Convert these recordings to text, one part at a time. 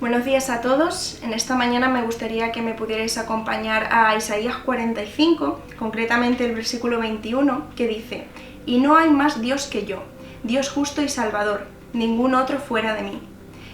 Buenos días a todos. En esta mañana me gustaría que me pudierais acompañar a Isaías 45, concretamente el versículo 21, que dice: «Y no hay más Dios que yo, Dios justo y salvador, ningún otro fuera de mí.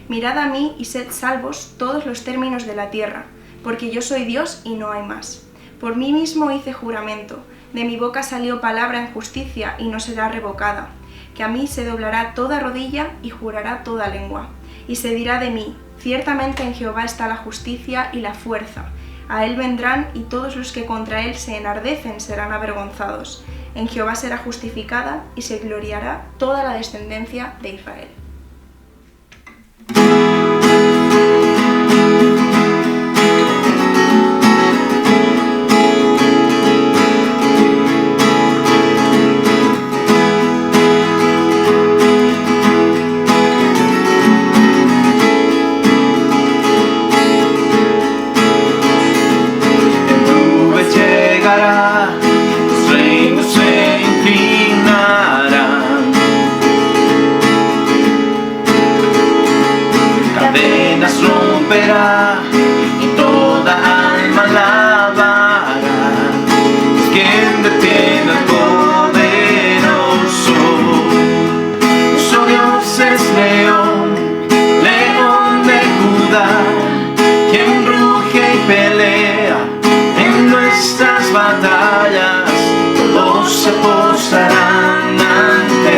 Mirad a mí y sed salvos todos los términos de la tierra, porque yo soy Dios y no hay más. Por mí mismo hice juramento, de mi boca salió palabra en justicia y no será revocada, que a mí se doblará toda rodilla y jurará toda lengua. Y se dirá de mí: ciertamente en Jehová está la justicia y la fuerza. A él vendrán y todos los que contra él se enardecen serán avergonzados. En Jehová será justificada y se gloriará toda la descendencia de Israel». Los reinos se inclinarán, cadenas romperá y toda alma alabará. Quien detiene al poderoso, nuestro Dios es león, león de Judá, quien ruge y pelea en nuestras batallas. Todos se postrarán ante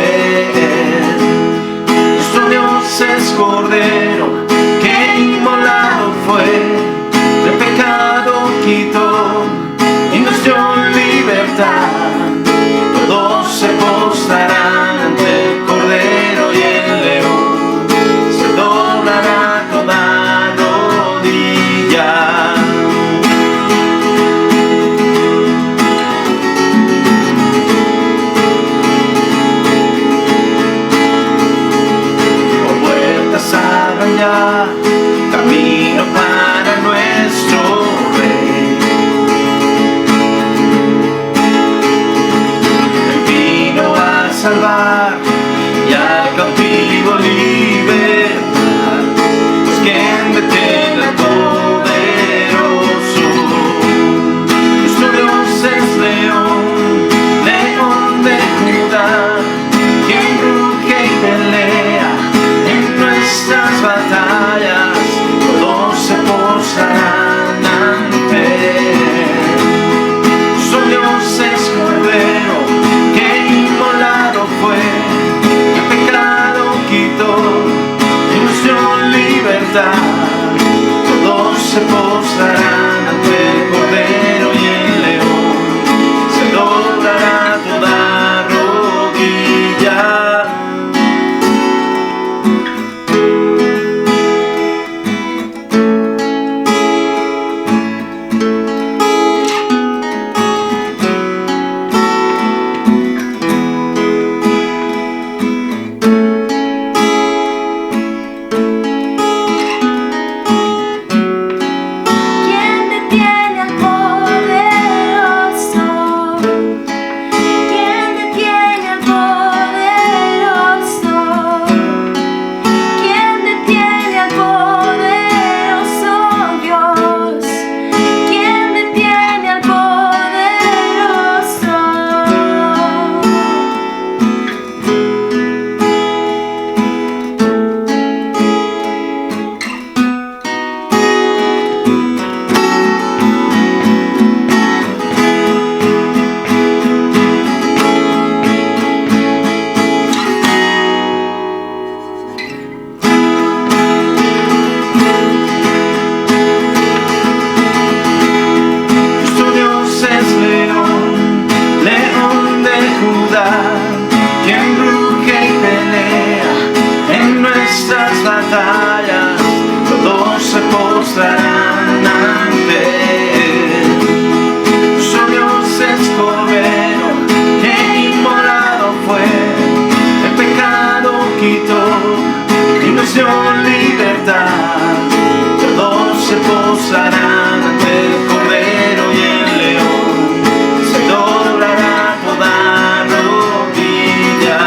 él. Nuestro Dios es Cordero que inmolado fue, el pecado quitó y nos dio libertad. Todos se postrarán ante el Cordero y el león, se doblará toda rodilla. Ya, camino para nuestro Rey. Él vino a salvar y al cautivo libertar. Pues quien detiene al poderoso, nuestro Dios es león, león de Judá, quien ruge y pelea en nuestras batallas. Todos se postrarán ante él. Nuestro Dios es Cordero que inmolado fue, el pecado quitó y nos dio libertad. Todos se postrarán ante el Cordero y el león, se doblará toda rodilla. Todos se postrarán ante él. Nuestro Dios es Cordero que inmolado fue, el pecado quitó y nos dio libertad. Todos se postrarán ante el Cordero y el león, se doblará toda rodilla.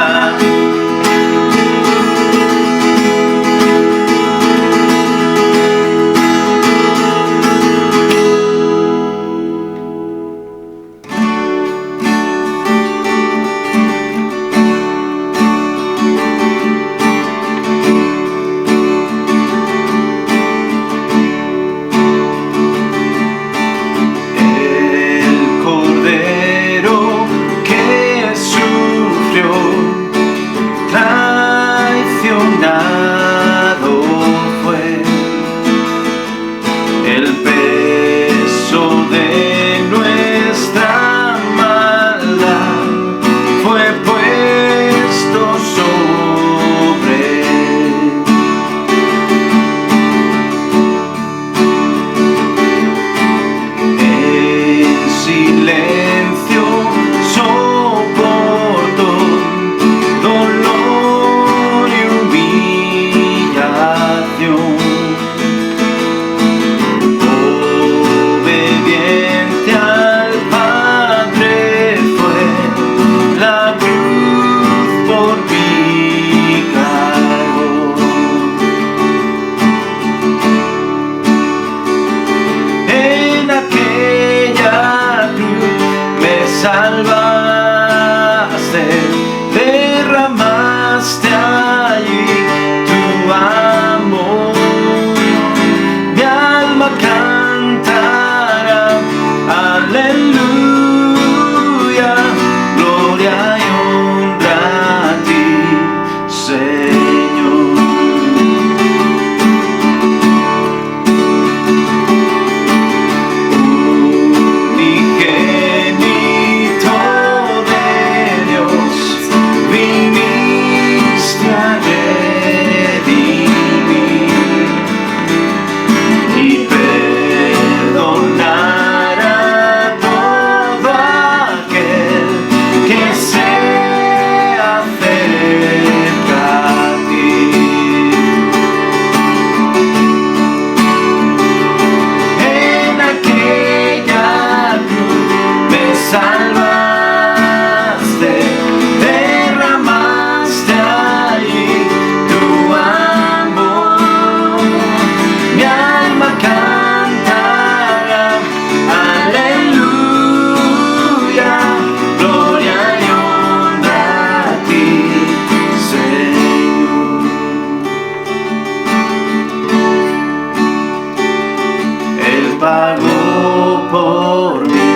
pagó por mí,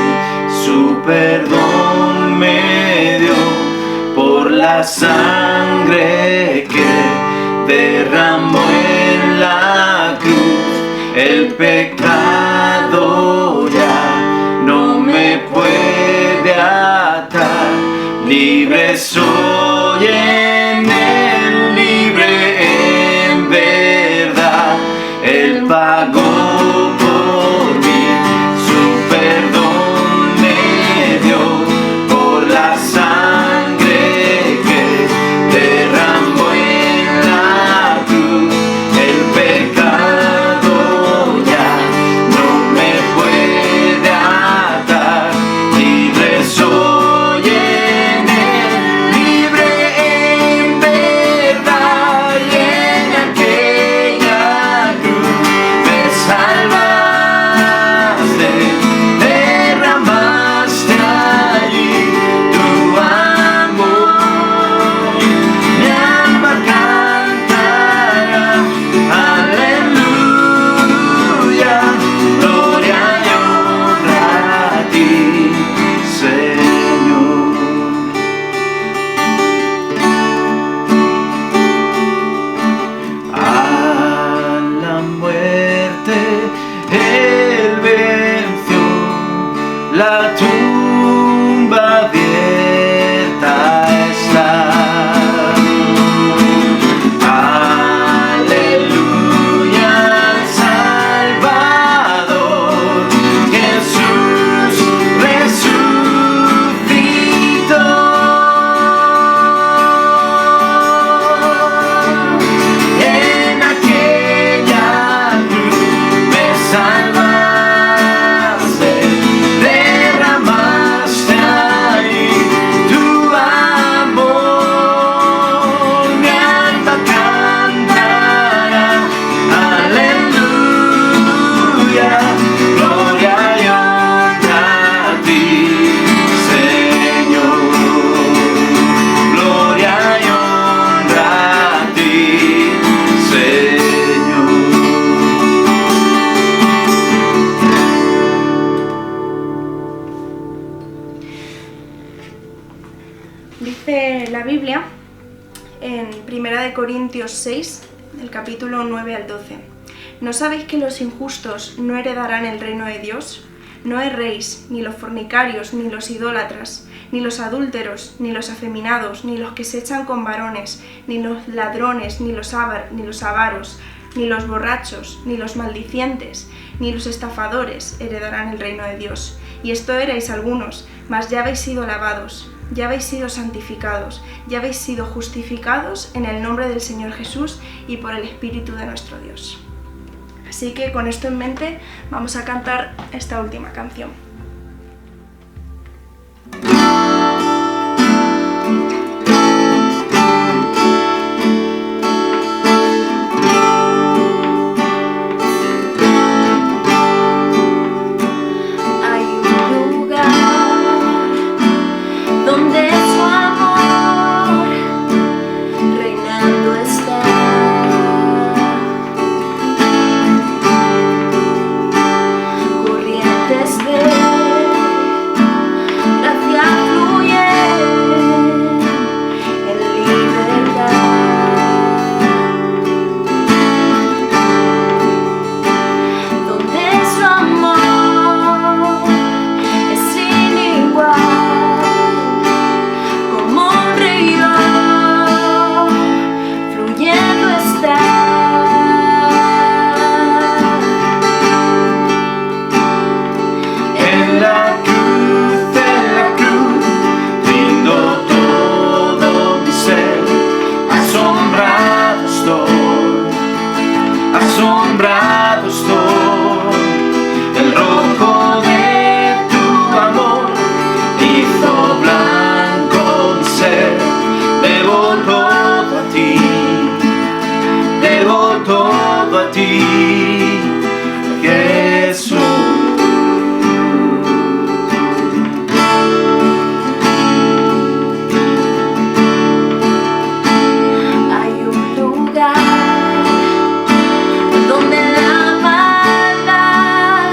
su perdón me dio por la sangre que derramó en la cruz. El pecado ya no me puede atar, libre soy en él, libre en verdad. Él pagó por mí, su perdón me dio por la sangre que derramó en la cruz. El pecado ya no me puede atar, libre soy en él, libre en verdad. Y en aquella cruz me salvaste, derramaste allí tu amor. Mi alma cantará, aleluya, gloria y honra a ti, Señor. A la muerte él venció, la tumba abierta está. Aleluya al Salvador, Jesús resucitó. En aquella cruz me salvaste, derramaste ahí tu amor. Mi alma cantará, aleluya, gloria y honra a ti, Señor. Gloria y honra a ti, Señor. Dice la Biblia en 1 Corintios 6, del capítulo 9 al 12. ¿No sabéis que los injustos no heredarán el reino de Dios? No erréis, ni los fornicarios, ni los idólatras, ni los adúlteros, ni los afeminados, ni los que se echan con varones, ni los ladrones, ni los avaros, ni los borrachos, ni los maldicientes, ni los estafadores heredarán el reino de Dios. Y esto erais algunos, mas ya habéis sido lavados, ya habéis sido santificados, ya habéis sido justificados en el nombre del Señor Jesús y por el Espíritu de nuestro Dios. Así que con esto en mente vamos a cantar esta última canción. Hay un lugar donde su amor reinando está. Corrientes de gracia fluyen en libertad, donde su amor es sin igual, como un río fluyendo está. En la cruz, rindo todo mi ser. Asombrado estoy, el rojo de tu amor hizo blanco mi ser. Debo todo a ti, debo todo a ti, Jesús. Hay un lugar donde la maldad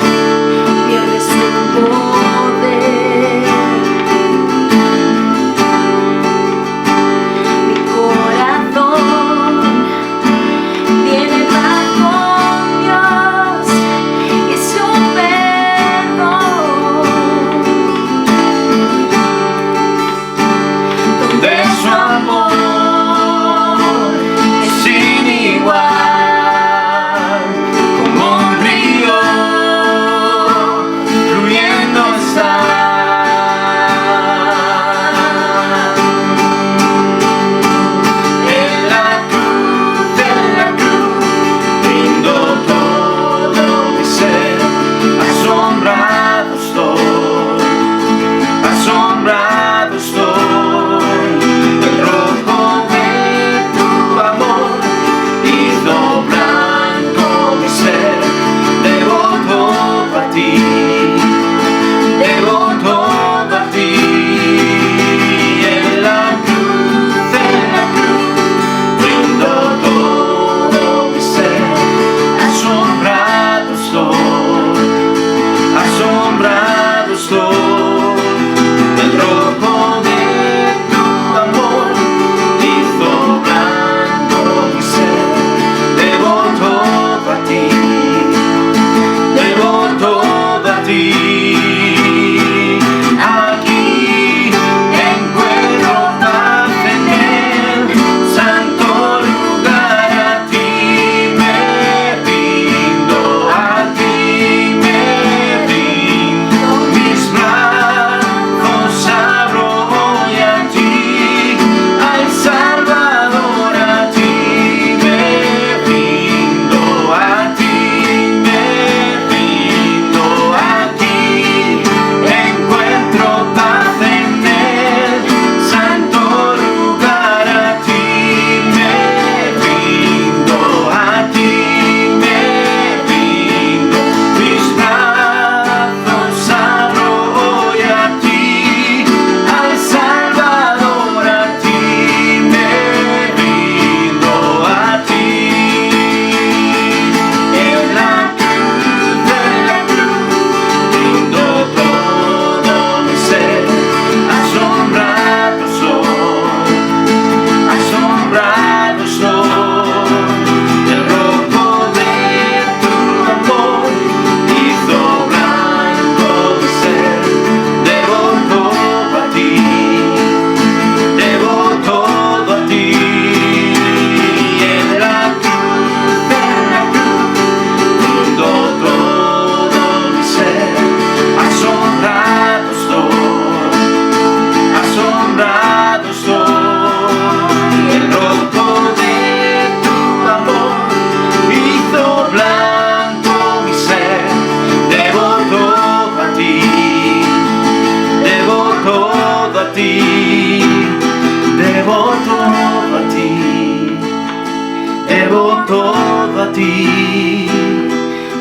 todo a ti,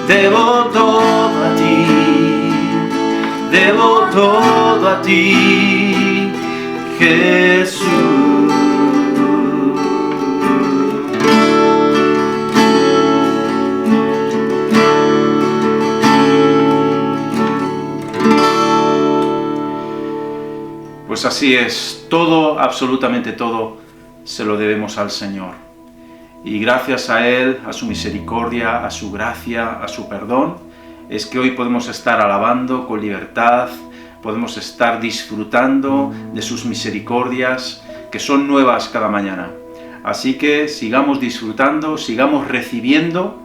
debo todo a ti, debo todo a ti, Jesús. Pues así es, todo, absolutamente todo, se lo debemos al Señor. Y gracias a Él, a su misericordia, a su gracia, a su perdón, es que hoy podemos estar alabando con libertad, podemos estar disfrutando de sus misericordias, que son nuevas cada mañana. Así que sigamos disfrutando, sigamos recibiendo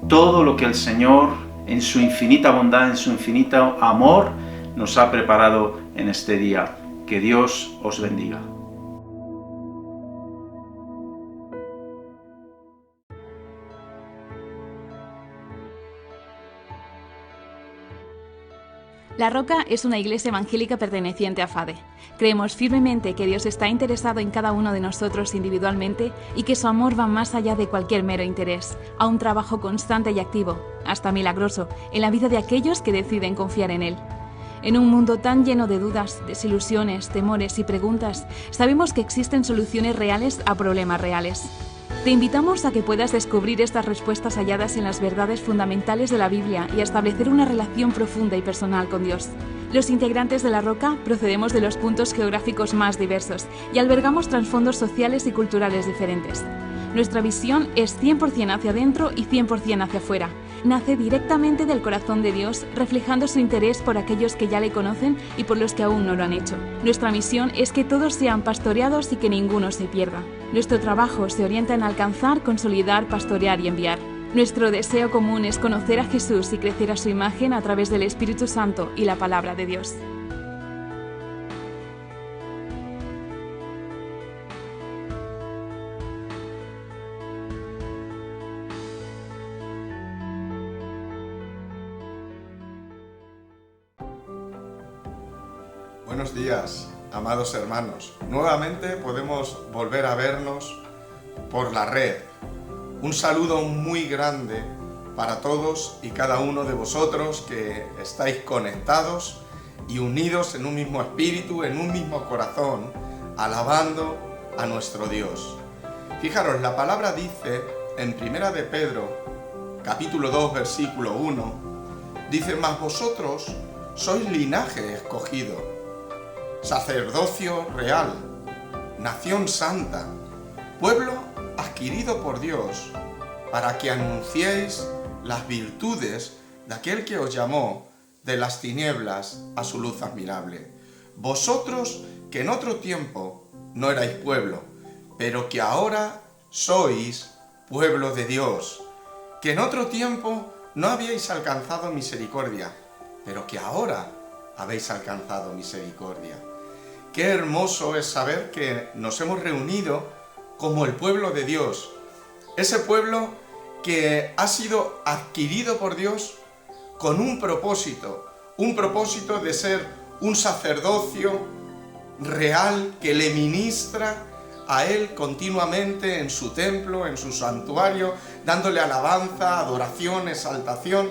todo lo que el Señor, en su infinita bondad, en su infinito amor, nos ha preparado en este día. Que Dios os bendiga. La Roca es una iglesia evangélica perteneciente a FADE. Creemos firmemente que Dios está interesado en cada uno de nosotros individualmente y que su amor va más allá de cualquier mero interés, a un trabajo constante y activo, hasta milagroso, en la vida de aquellos que deciden confiar en Él. En un mundo tan lleno de dudas, desilusiones, temores y preguntas, sabemos que existen soluciones reales a problemas reales. Te invitamos a que puedas descubrir estas respuestas halladas en las verdades fundamentales de la Biblia y a establecer una relación profunda y personal con Dios. Los integrantes de La Roca procedemos de los puntos geográficos más diversos y albergamos trasfondos sociales y culturales diferentes. Nuestra visión es 100% hacia adentro y 100% hacia afuera. Nace directamente del corazón de Dios, reflejando su interés por aquellos que ya le conocen y por los que aún no lo han hecho. Nuestra misión es que todos sean pastoreados y que ninguno se pierda. Nuestro trabajo se orienta en alcanzar, consolidar, pastorear y enviar. Nuestro deseo común es conocer a Jesús y crecer a su imagen a través del Espíritu Santo y la palabra de Dios. Buenos días, amados hermanos. Nuevamente podemos volver a vernos por la red. Un saludo muy grande para todos y cada uno de vosotros que estáis conectados y unidos en un mismo espíritu, en un mismo corazón, alabando a nuestro Dios. Fijaros, la palabra dice en Primera de Pedro, capítulo 2, versículo 1, dice: mas vosotros sois linaje escogido, sacerdocio real, nación santa, pueblo adquirido por Dios, para que anunciéis las virtudes de aquel que os llamó de las tinieblas a su luz admirable. Vosotros que en otro tiempo no erais pueblo, pero que ahora sois pueblo de Dios, que en otro tiempo no habíais alcanzado misericordia, pero que ahora habéis alcanzado misericordia. Qué hermoso es saber que nos hemos reunido como el pueblo de Dios, ese pueblo que ha sido adquirido por Dios con un propósito de ser un sacerdocio real que le ministra a Él continuamente en su templo, en su santuario, dándole alabanza, adoración, exaltación,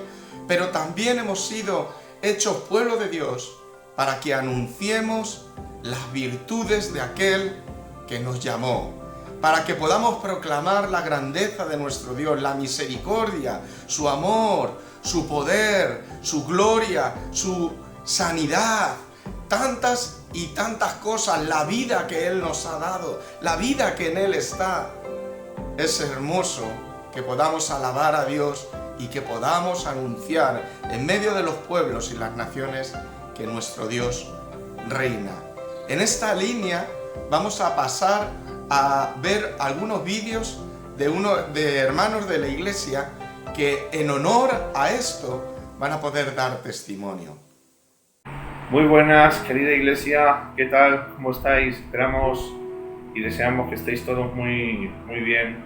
pero también hemos sido hechos pueblo de Dios para que anunciemos las virtudes de aquel que nos llamó, para que podamos proclamar la grandeza de nuestro Dios, la misericordia, su amor, su poder, su gloria, su sanidad, tantas y tantas cosas, la vida que Él nos ha dado, la vida que en Él está. Es hermoso que podamos alabar a Dios y que podamos anunciar en medio de los pueblos y las naciones que nuestro Dios reina. En esta línea vamos a pasar a ver algunos vídeos de hermanos de la iglesia que en honor a esto van a poder dar testimonio. Muy buenas, querida iglesia, ¿qué tal? ¿Cómo estáis? Esperamos y deseamos que estéis todos muy bien.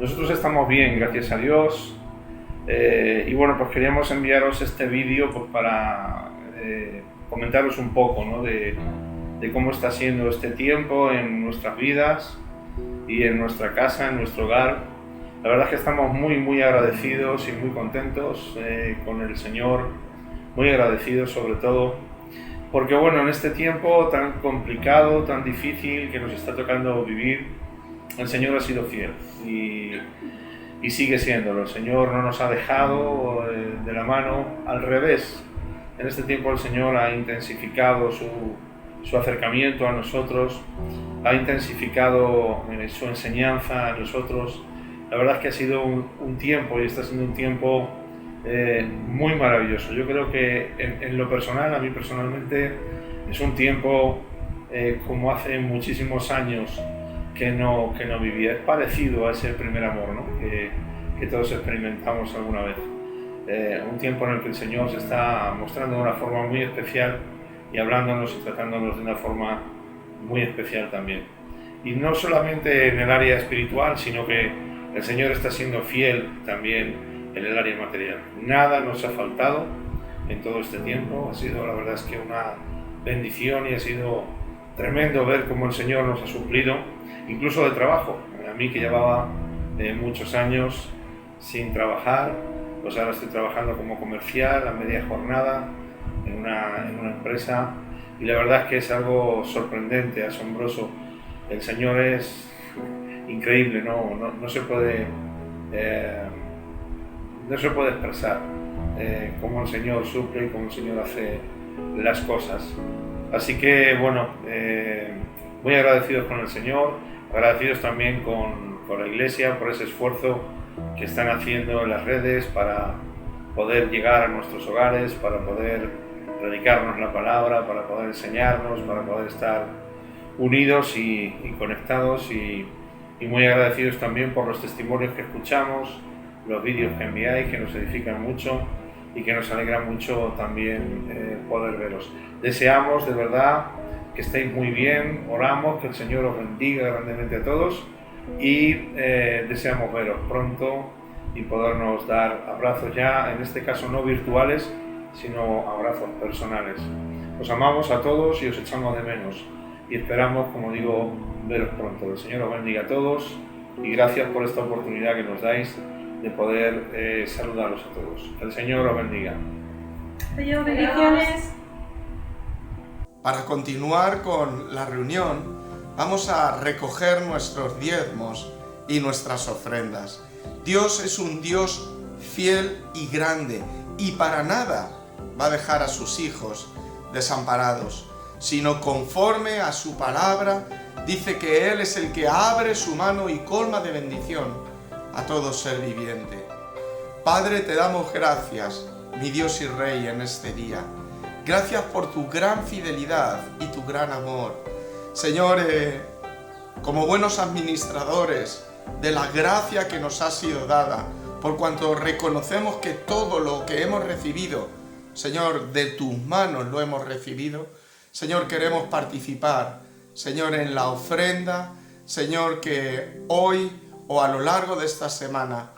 Nosotros estamos bien, gracias a Dios. Y bueno, pues queríamos enviaros este vídeo pues para comentaros un poco, ¿no? de cómo está siendo este tiempo en nuestras vidas y en nuestra casa, en nuestro hogar. La verdad es que estamos muy agradecidos y muy contentos con el Señor, muy agradecidos sobre todo, porque bueno, en este tiempo tan complicado, tan difícil que nos está tocando vivir, el Señor ha sido fiel y sigue siéndolo. El Señor no nos ha dejado de la mano, al revés. En este tiempo el Señor ha intensificado su acercamiento a nosotros, ha intensificado su enseñanza a nosotros. La verdad es que ha sido un tiempo y está siendo un tiempo muy maravilloso. Yo creo que en lo personal, a mí personalmente, es un tiempo como hace muchísimos años que no vivía. Es parecido a ese primer amor, ¿no? que todos experimentamos alguna vez. Un tiempo en el que el Señor se está mostrando de una forma muy especial y hablándonos y tratándonos de una forma muy especial también. Y no solamente en el área espiritual, sino que el Señor está siendo fiel también en el área material. Nada nos ha faltado en todo este tiempo. Ha sido, la verdad es que una bendición y ha sido tremendo ver cómo el Señor nos ha suplido, incluso de trabajo. A mí que llevaba muchos años sin trabajar, pues ahora estoy trabajando como comercial a media jornada en una empresa y la verdad es que es algo sorprendente, asombroso. El Señor es increíble, no se puede expresar cómo el Señor suple y cómo el Señor hace las cosas. Así que bueno, muy agradecidos con el Señor, agradecidos también con la Iglesia por ese esfuerzo que están haciendo en las redes para poder llegar a nuestros hogares, para poder predicarnos la palabra, para poder enseñarnos, para poder estar unidos y conectados y muy agradecidos también por los testimonios que escuchamos, los vídeos que enviáis, que nos edifican mucho y que nos alegra mucho también poder veros. Deseamos de verdad que estéis muy bien, oramos que el Señor os bendiga grandemente a todos y deseamos veros pronto y podernos dar abrazos ya, en este caso no virtuales, sino abrazos personales. Os amamos a todos y os echamos de menos y esperamos, como digo, veros pronto. El Señor os bendiga a todos y gracias por esta oportunidad que nos dais de poder saludaros a todos. El Señor os bendiga. Adiós, bendiciones. Para continuar con la reunión, vamos a recoger nuestros diezmos y nuestras ofrendas. Dios es un Dios fiel y grande y para nada va a dejar a sus hijos desamparados, sino conforme a su palabra, dice que Él es el que abre su mano y colma de bendición a todo ser viviente. Padre, te damos gracias, mi Dios y Rey, en este día. Gracias por tu gran fidelidad y tu gran amor. Señor, como buenos administradores de la gracia que nos ha sido dada, por cuanto reconocemos que todo lo que hemos recibido, Señor, de tus manos lo hemos recibido, Señor, queremos participar, Señor, en la ofrenda, Señor, que hoy o a lo largo de esta semana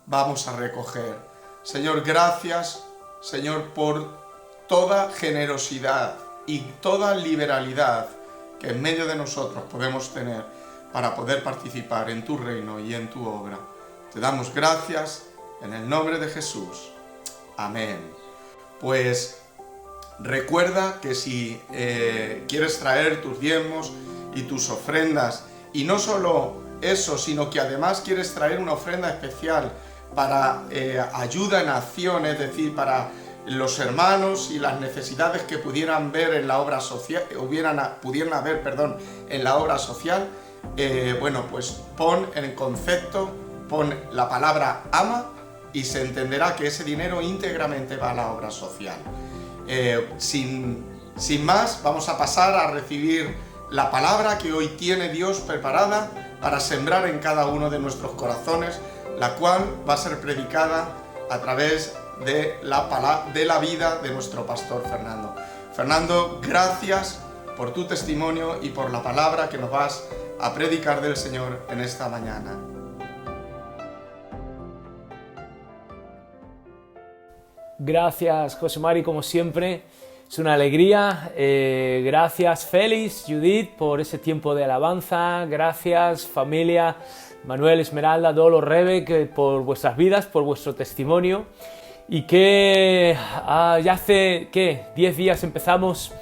vamos a recoger. Señor, gracias, Señor, por toda generosidad y toda liberalidad que en medio de nosotros podemos tener para poder participar en tu reino y en tu obra. Te damos gracias en el nombre de Jesús. Amén. Pues recuerda que si quieres traer tus diezmos y tus ofrendas, y no solo eso, sino que además quieres traer una ofrenda especial para ayuda en acción, es decir, para los hermanos y las necesidades que pudieran ver en la obra social, pudieran haber, en la obra social, bueno, pues pon en concepto, pon la palabra ama y se entenderá que ese dinero íntegramente va a la obra social. Sin más, vamos a pasar a recibir la palabra que hoy tiene Dios preparada para sembrar en cada uno de nuestros corazones, la cual va a ser predicada a través de la vida de nuestro pastor Fernando. Fernando, gracias por tu testimonio y por la palabra que nos vas a predicar del Señor en esta mañana. Gracias, José Mari, como siempre. Es una alegría. Gracias Félix, Judith, por ese tiempo de alabanza. Gracias familia, Manuel, Esmeralda, Dolo, Rebe, por vuestras vidas, por vuestro testimonio. Y que ya hace, 10 días empezamos,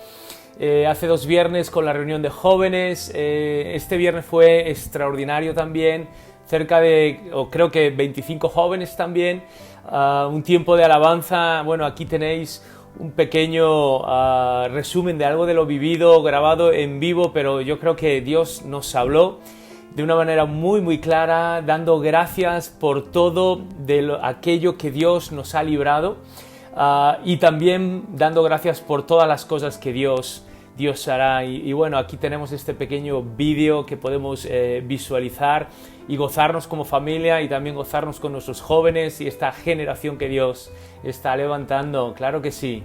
hace 2 viernes con la reunión de jóvenes. Este viernes fue extraordinario también. Cerca de, creo que 25 jóvenes también. Un tiempo de alabanza. Bueno, aquí tenéis un pequeño resumen de algo de lo vivido, grabado en vivo, pero yo creo que Dios nos habló de una manera muy clara, dando gracias por todo aquello que Dios nos ha librado, y también dando gracias por todas las cosas que Dios hará. Y bueno, aquí tenemos este pequeño vídeo que podemos visualizar y gozarnos como familia, y también gozarnos con nuestros jóvenes y esta generación que Dios está levantando. Claro que sí.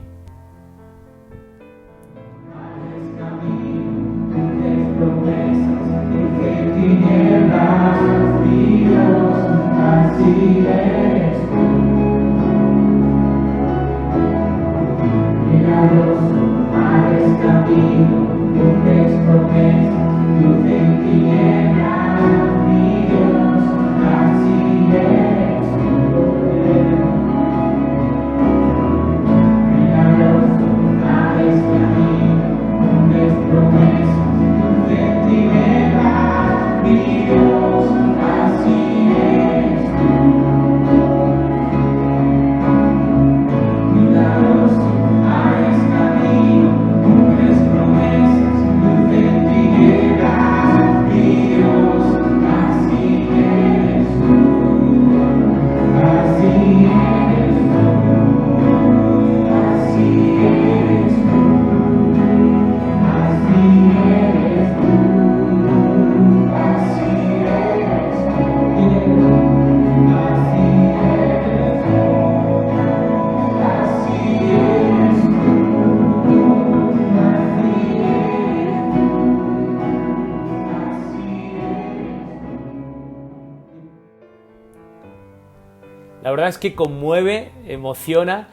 La verdad es que conmueve, emociona,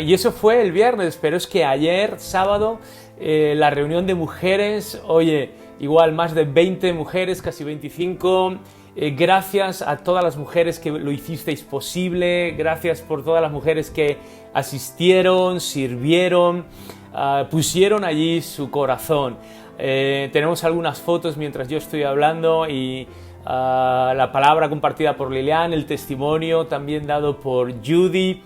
y eso fue el viernes, pero es que ayer, sábado, la reunión de mujeres, oye, igual más de 20 mujeres, casi 25, gracias a todas las mujeres que lo hicisteis posible, gracias por todas las mujeres que asistieron, sirvieron, pusieron allí su corazón. Tenemos algunas fotos mientras yo estoy hablando y la palabra compartida por Lilian, el testimonio también dado por Judy,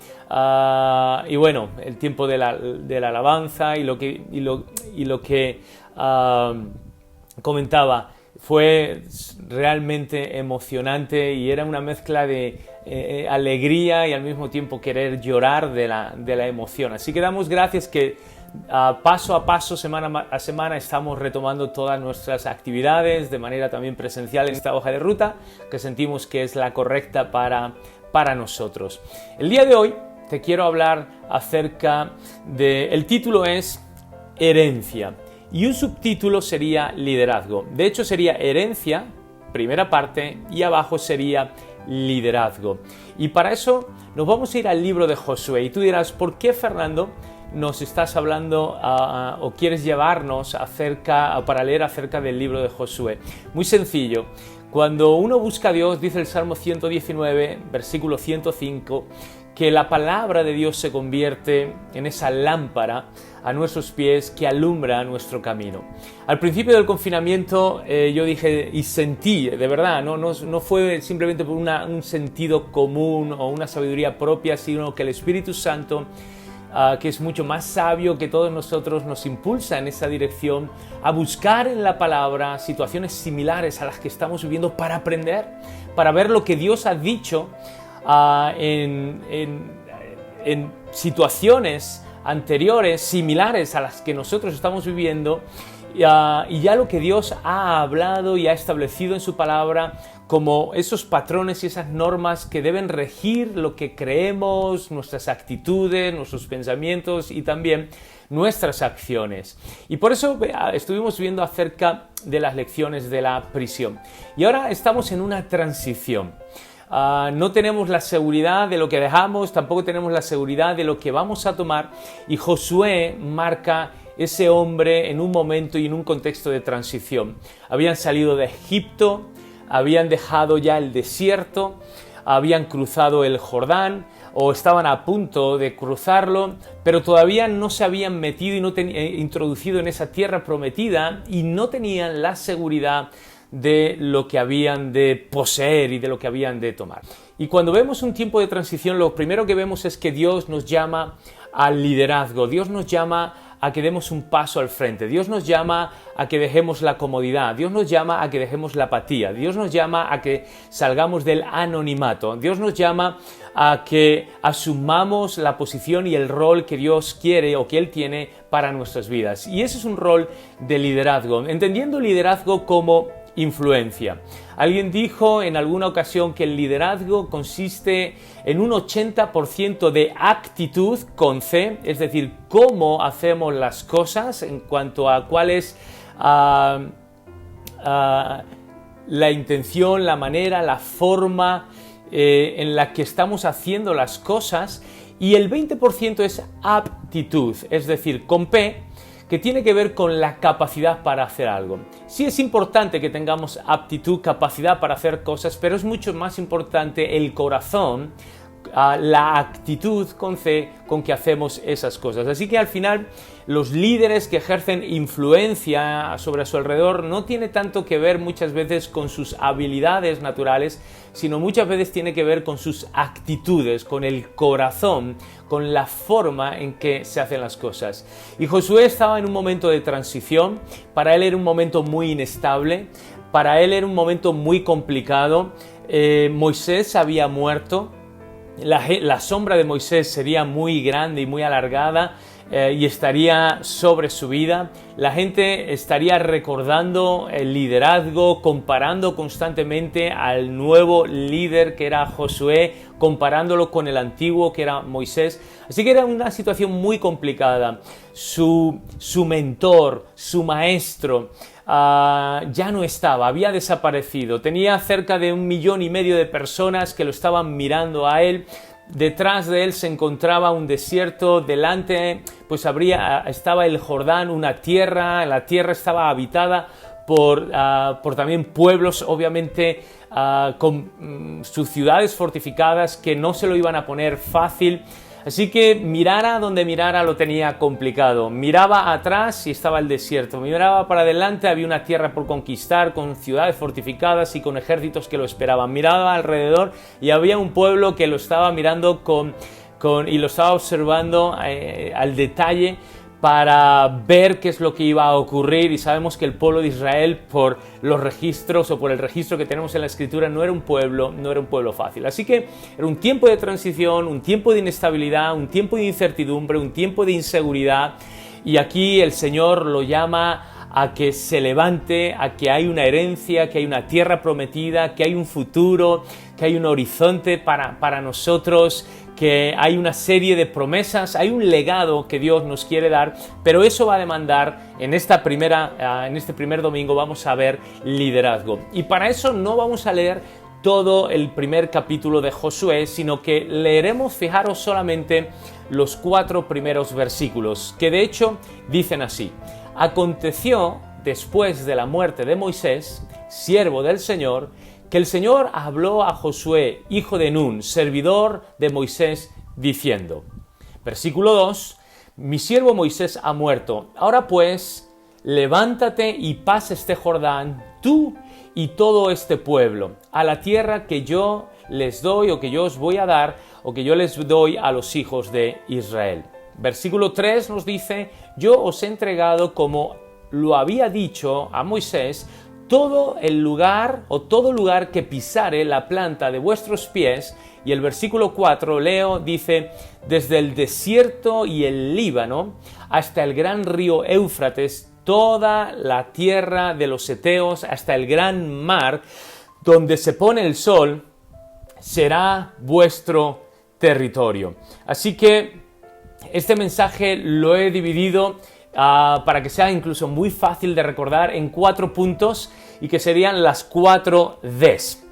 y bueno, el tiempo de la alabanza y lo que comentaba fue realmente emocionante, y era una mezcla de alegría y al mismo tiempo querer llorar de la emoción. Así que damos gracias que paso a paso, semana a semana, estamos retomando todas nuestras actividades de manera también presencial en esta hoja de ruta que sentimos que es la correcta para nosotros. El día de hoy te quiero hablar acerca el título es Herencia, y un subtítulo sería Liderazgo. De hecho sería Herencia, primera parte, y abajo sería Liderazgo. Y para eso nos vamos a ir al libro de Josué. Y tú dirás, ¿por qué, Fernando, nos estás hablando o quieres llevarnos para leer acerca del libro de Josué? Muy sencillo. Cuando uno busca a Dios, dice el Salmo 119, versículo 105, que la palabra de Dios se convierte en esa lámpara a nuestros pies que alumbra nuestro camino. Al principio del confinamiento yo dije y sentí, de verdad, no fue simplemente por un sentido común o una sabiduría propia, sino que el Espíritu Santo, que es mucho más sabio que todos nosotros, nos impulsa en esa dirección a buscar en la palabra situaciones similares a las que estamos viviendo para aprender, para ver lo que Dios ha dicho en situaciones anteriores, similares a las que nosotros estamos viviendo, y ya lo que Dios ha hablado y ha establecido en su palabra como esos patrones y esas normas que deben regir lo que creemos, nuestras actitudes, nuestros pensamientos y también nuestras acciones. Y por eso estuvimos viendo acerca de las lecciones de la prisión. Y ahora estamos en una transición. no tenemos la seguridad de lo que dejamos, tampoco tenemos la seguridad de lo que vamos a tomar, y Josué marca ese hombre en un momento y en un contexto de transición. Habían salido de Egipto, habían dejado ya el desierto, habían cruzado el Jordán o estaban a punto de cruzarlo, pero todavía no se habían metido y no introducido en esa tierra prometida y no tenían la seguridad de lo que habían de poseer y de lo que habían de tomar. Y cuando vemos un tiempo de transición, lo primero que vemos es que Dios nos llama al liderazgo, Dios nos llama a que demos un paso al frente, Dios nos llama a que dejemos la comodidad, Dios nos llama a que dejemos la apatía, Dios nos llama a que salgamos del anonimato, Dios nos llama a que asumamos la posición y el rol que Dios quiere o que Él tiene para nuestras vidas. Y ese es un rol de liderazgo, entendiendo liderazgo como influencia. Alguien dijo en alguna ocasión que el liderazgo consiste en un 80% de actitud con C, es decir, cómo hacemos las cosas en cuanto a cuál es la intención, la manera, la forma en la que estamos haciendo las cosas, y el 20% es aptitud, es decir, con P, que tiene que ver con la capacidad para hacer algo. Sí es importante que tengamos aptitud, capacidad para hacer cosas, pero es mucho más importante el corazón, la actitud con C con que hacemos esas cosas. Así que al final los líderes que ejercen influencia sobre su alrededor no tiene tanto que ver muchas veces con sus habilidades naturales, sino muchas veces tiene que ver con sus actitudes, con el corazón, con la forma en que se hacen las cosas. Y Josué estaba en un momento de transición, para él era un momento muy inestable, para él era un momento muy complicado. Moisés había muerto, la sombra de Moisés sería muy grande y muy alargada y estaría sobre su vida. La gente estaría recordando el liderazgo, comparando constantemente al nuevo líder que era Josué, comparándolo con el antiguo que era Moisés. Así que era una situación muy complicada. Su mentor, su maestro, ya no estaba, había desaparecido. Tenía cerca de 1,5 millones de personas que lo estaban mirando a él. Detrás de él se encontraba un desierto, delante pues estaba el Jordán, una tierra, la tierra estaba habitada por también pueblos, obviamente con sus ciudades fortificadas que no se lo iban a poner fácil. Así que mirara donde mirara lo tenía complicado. Miraba atrás y estaba el desierto. Miraba para adelante, había una tierra por conquistar, con ciudades fortificadas y con ejércitos que lo esperaban. Miraba alrededor y había un pueblo que lo estaba mirando y lo estaba observando al detalle para ver qué es lo que iba a ocurrir. Y sabemos que el pueblo de Israel, por los registros o por el registro que tenemos en la Escritura, no era un pueblo fácil. Así que era un tiempo de transición, un tiempo de inestabilidad, un tiempo de incertidumbre, un tiempo de inseguridad, y aquí el Señor lo llama a que se levante, a que hay una herencia, que hay una tierra prometida, que hay un futuro, que hay un horizonte para nosotros, que hay una serie de promesas, hay un legado que Dios nos quiere dar, pero eso va a demandar, en este primer domingo vamos a ver liderazgo. Y para eso no vamos a leer todo el primer capítulo de Josué, sino que leeremos, fijaros, solamente los 4 primeros versículos, que de hecho dicen así: aconteció después de la muerte de Moisés, siervo del Señor, que el Señor habló a Josué, hijo de Nun, servidor de Moisés, diciendo, versículo 2, mi siervo Moisés ha muerto. Ahora pues, levántate y pasa este Jordán, tú y todo este pueblo, a la tierra que yo les doy, o que yo os voy a dar, o que yo les doy a los hijos de Israel. Versículo 3 nos dice, yo os he entregado, como lo había dicho a Moisés, todo lugar que pisare la planta de vuestros pies. Y el versículo 4, dice, desde el desierto y el Líbano hasta el gran río Éufrates, toda la tierra de los heteos, hasta el gran mar, donde se pone el sol, será vuestro territorio. Así que este mensaje lo he dividido para que sea incluso muy fácil de recordar en 4 puntos, y que serían las 4 Ds.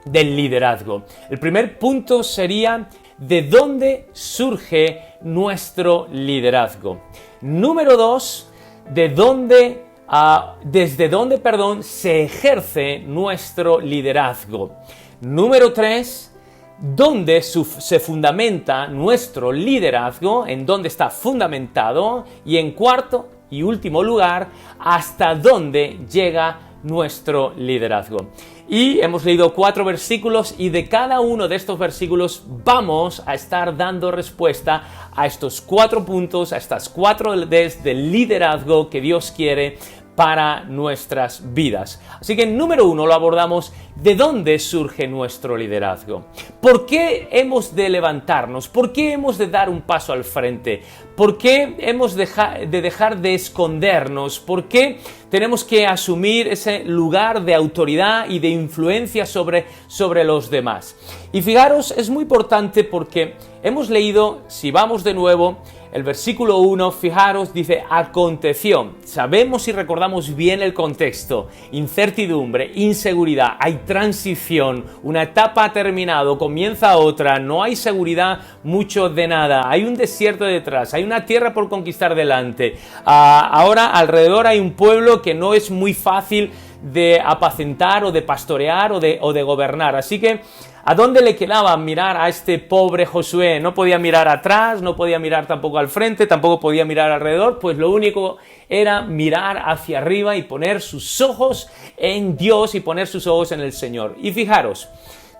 del liderazgo. El primer punto sería ¿de dónde surge nuestro liderazgo? Número 2, desde dónde se ejerce nuestro liderazgo. Número 3, ¿dónde se fundamenta nuestro liderazgo? ¿En dónde está fundamentado? Y en cuarto y último lugar, ¿hasta dónde llega nuestro liderazgo? Y hemos leído 4 versículos y de cada uno de estos versículos vamos a estar dando respuesta a estos 4 puntos, a estas 4 Ds del liderazgo que Dios quiere para nuestras vidas. Así que número 1 lo abordamos: ¿de dónde surge nuestro liderazgo? ¿Por qué hemos de levantarnos? ¿Por qué hemos de dar un paso al frente? ¿Por qué hemos de dejar de escondernos? ¿Por qué tenemos que asumir ese lugar de autoridad y de influencia sobre los demás? Y fijaros, es muy importante porque hemos leído, si vamos de nuevo, el versículo 1, fijaros, dice: aconteció. Sabemos y recordamos bien el contexto: incertidumbre, inseguridad, hay transición, una etapa ha terminado, comienza otra, no hay seguridad mucho de nada, hay un desierto detrás, hay una tierra por conquistar delante. Ahora alrededor hay un pueblo que no es muy fácil de apacentar o de pastorear o de gobernar. Así que, ¿a dónde le quedaba mirar a este pobre Josué? No podía mirar atrás, no podía mirar tampoco al frente, tampoco podía mirar alrededor, pues lo único era mirar hacia arriba y poner sus ojos en Dios y poner sus ojos en el Señor. Y fijaros,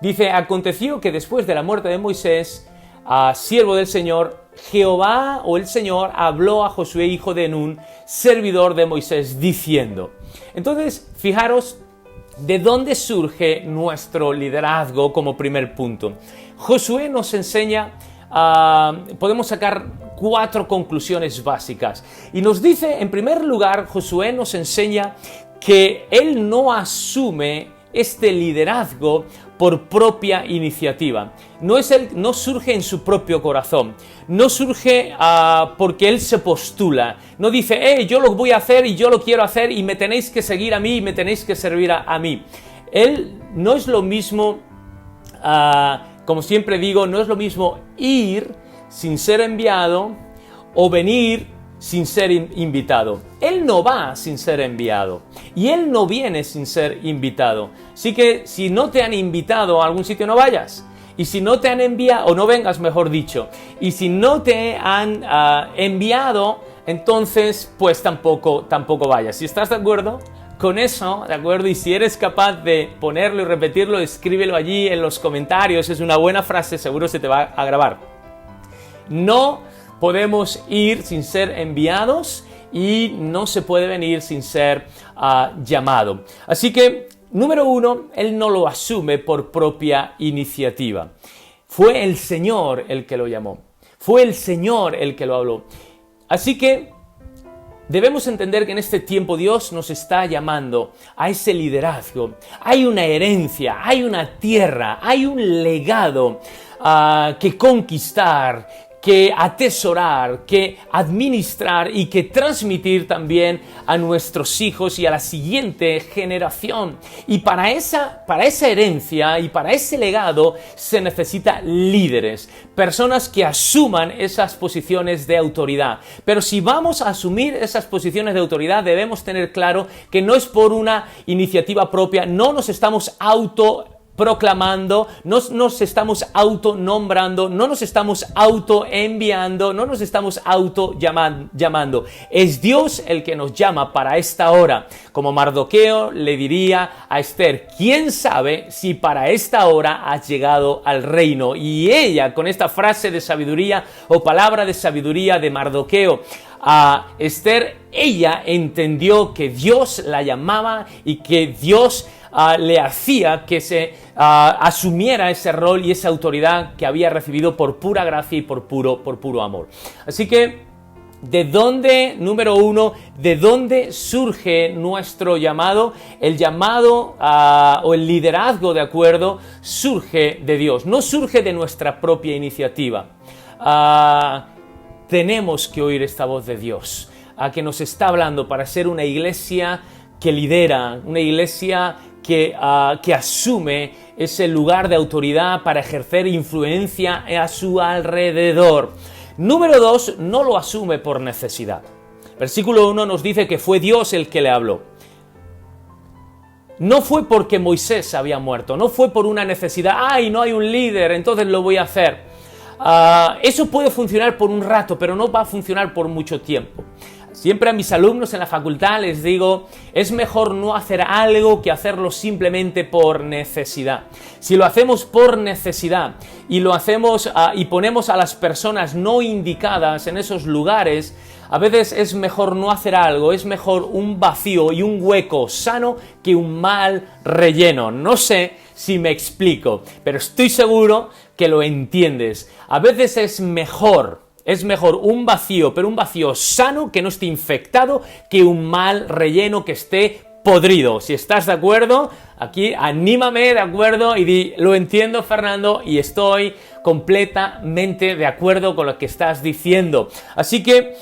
dice: aconteció que después de la muerte de Moisés, siervo del Señor, Jehová o el Señor habló a Josué, hijo de Nun, servidor de Moisés, diciendo. Entonces, fijaros, ¿de dónde surge nuestro liderazgo como primer punto? Josué nos enseña, podemos sacar 4 conclusiones básicas. Y nos dice, en primer lugar, Josué nos enseña que él no asume este liderazgo por propia iniciativa. No surge en su propio corazón, no surge porque él se postula, no dice: yo lo voy a hacer y yo lo quiero hacer y me tenéis que seguir a mí y me tenéis que servir a mí. Él no es lo mismo, como siempre digo, no es lo mismo ir sin ser enviado o venir sin ser invitado. Él no va sin ser enviado y él no viene sin ser invitado. Así que si no te han invitado a algún sitio, no vayas. Y si no te han enviado, o no vengas, mejor dicho. Y si no te han enviado, entonces pues tampoco vayas. Si estás de acuerdo con eso, ¿de acuerdo? Y si eres capaz de ponerlo y repetirlo, escríbelo allí en los comentarios. Es una buena frase, seguro se te va a grabar. No podemos ir sin ser enviados y no se puede venir sin ser llamado. Así que, número 1, él no lo asume por propia iniciativa. Fue el Señor el que lo llamó. Fue el Señor el que lo habló. Así que debemos entender que en este tiempo Dios nos está llamando a ese liderazgo. Hay una herencia, hay una tierra, hay un legado que conquistar, que atesorar, que administrar y que transmitir también a nuestros hijos y a la siguiente generación. Y para esa herencia y para ese legado se necesita líderes, personas que asuman esas posiciones de autoridad. Pero si vamos a asumir esas posiciones de autoridad, debemos tener claro que no es por una iniciativa propia, no nos estamos autoproclamando, no nos estamos autonombrando, no nos estamos autoenviando, no nos estamos llamando. Es Dios el que nos llama para esta hora. Como Mardoqueo le diría a Esther: ¿quién sabe si para esta hora has llegado al reino? Y ella, con esta frase de sabiduría o palabra de sabiduría de Mardoqueo a Esther, ella entendió que Dios la llamaba y que Dios le hacía que se asumiera ese rol y esa autoridad que había recibido por pura gracia y por puro amor. Así que, ¿de dónde, número 1, de dónde surge nuestro llamado? El llamado o el liderazgo, de acuerdo, surge de Dios, no surge de nuestra propia iniciativa. Tenemos que oír esta voz de Dios, que nos está hablando para ser una iglesia que lidera, una iglesia que asume ese lugar de autoridad para ejercer influencia a su alrededor. Número 2, no lo asume por necesidad. Versículo 1 nos dice que fue Dios el que le habló. No fue porque Moisés había muerto, no fue por una necesidad, ¡ay, no hay un líder, entonces lo voy a hacer! Eso puede funcionar por un rato, pero no va a funcionar por mucho tiempo. Siempre a mis alumnos en la facultad les digo, es mejor no hacer algo que hacerlo simplemente por necesidad. Si lo hacemos por necesidad y lo hacemos y ponemos a las personas no indicadas en esos lugares, a veces es mejor no hacer algo, es mejor un vacío y un hueco sano que un mal relleno. No sé si me explico, pero estoy seguro que lo entiendes. A veces es mejor un vacío, pero un vacío sano que no esté infectado, que un mal relleno que esté podrido. Si estás de acuerdo, aquí anímame, de acuerdo, y di, lo entiendo, Fernando, y estoy completamente de acuerdo con lo que estás diciendo. Así que,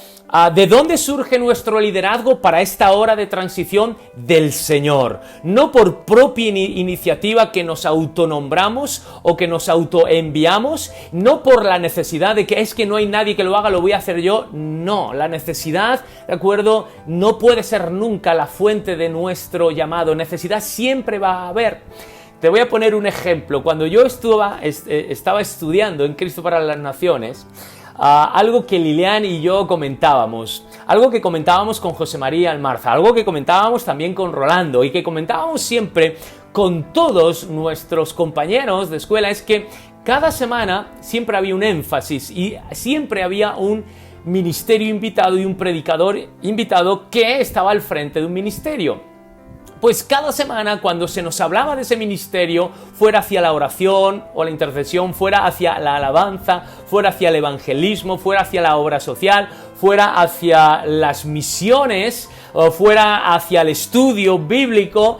¿de dónde surge nuestro liderazgo para esta hora de transición? Del Señor. No por propia iniciativa que nos autonombramos o que nos autoenviamos, no por la necesidad de que es que no hay nadie que lo haga, lo voy a hacer yo. No, la necesidad, ¿de acuerdo? No puede ser nunca la fuente de nuestro llamado. Necesidad siempre va a haber. Te voy a poner un ejemplo. Cuando yo estaba estudiando en Cristo para las Naciones, algo que Lilian y yo comentábamos, algo que comentábamos con José María Almarza, algo que comentábamos también con Rolando y que comentábamos siempre con todos nuestros compañeros de escuela, es que cada semana siempre había un énfasis y siempre había un ministerio invitado y un predicador invitado que estaba al frente de un ministerio. Pues cada semana cuando se nos hablaba de ese ministerio, fuera hacia la oración o la intercesión, fuera hacia la alabanza, fuera hacia el evangelismo, fuera hacia la obra social, fuera hacia las misiones, o fuera hacia el estudio bíblico,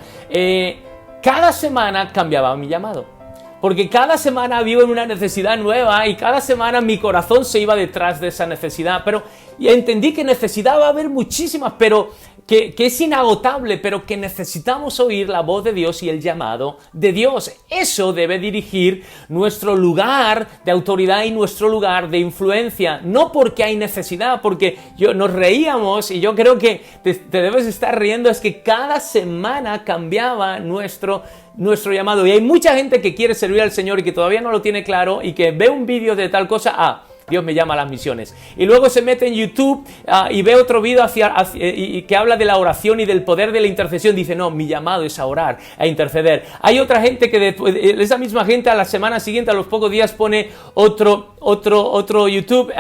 cada semana cambiaba mi llamado. Porque cada semana había una necesidad nueva y cada semana mi corazón se iba detrás de esa necesidad. Pero y entendí que necesidad va a haber muchísimas, pero que es inagotable, pero que necesitamos oír la voz de Dios y el llamado de Dios. Eso debe dirigir nuestro lugar de autoridad y nuestro lugar de influencia. No porque hay necesidad, porque nos reíamos y yo creo que te debes estar riendo, es que cada semana cambiaba nuestro llamado. Y hay mucha gente que quiere servir al Señor y que todavía no lo tiene claro y que ve un vídeo de tal cosa, Dios me llama a las misiones. Y luego se mete en YouTube y ve otro vídeo y que habla de la oración y del poder de la intercesión. Dice, no, mi llamado es a orar, a interceder. Hay otra gente que esa misma gente a la semana siguiente, a los pocos días, pone otro YouTube,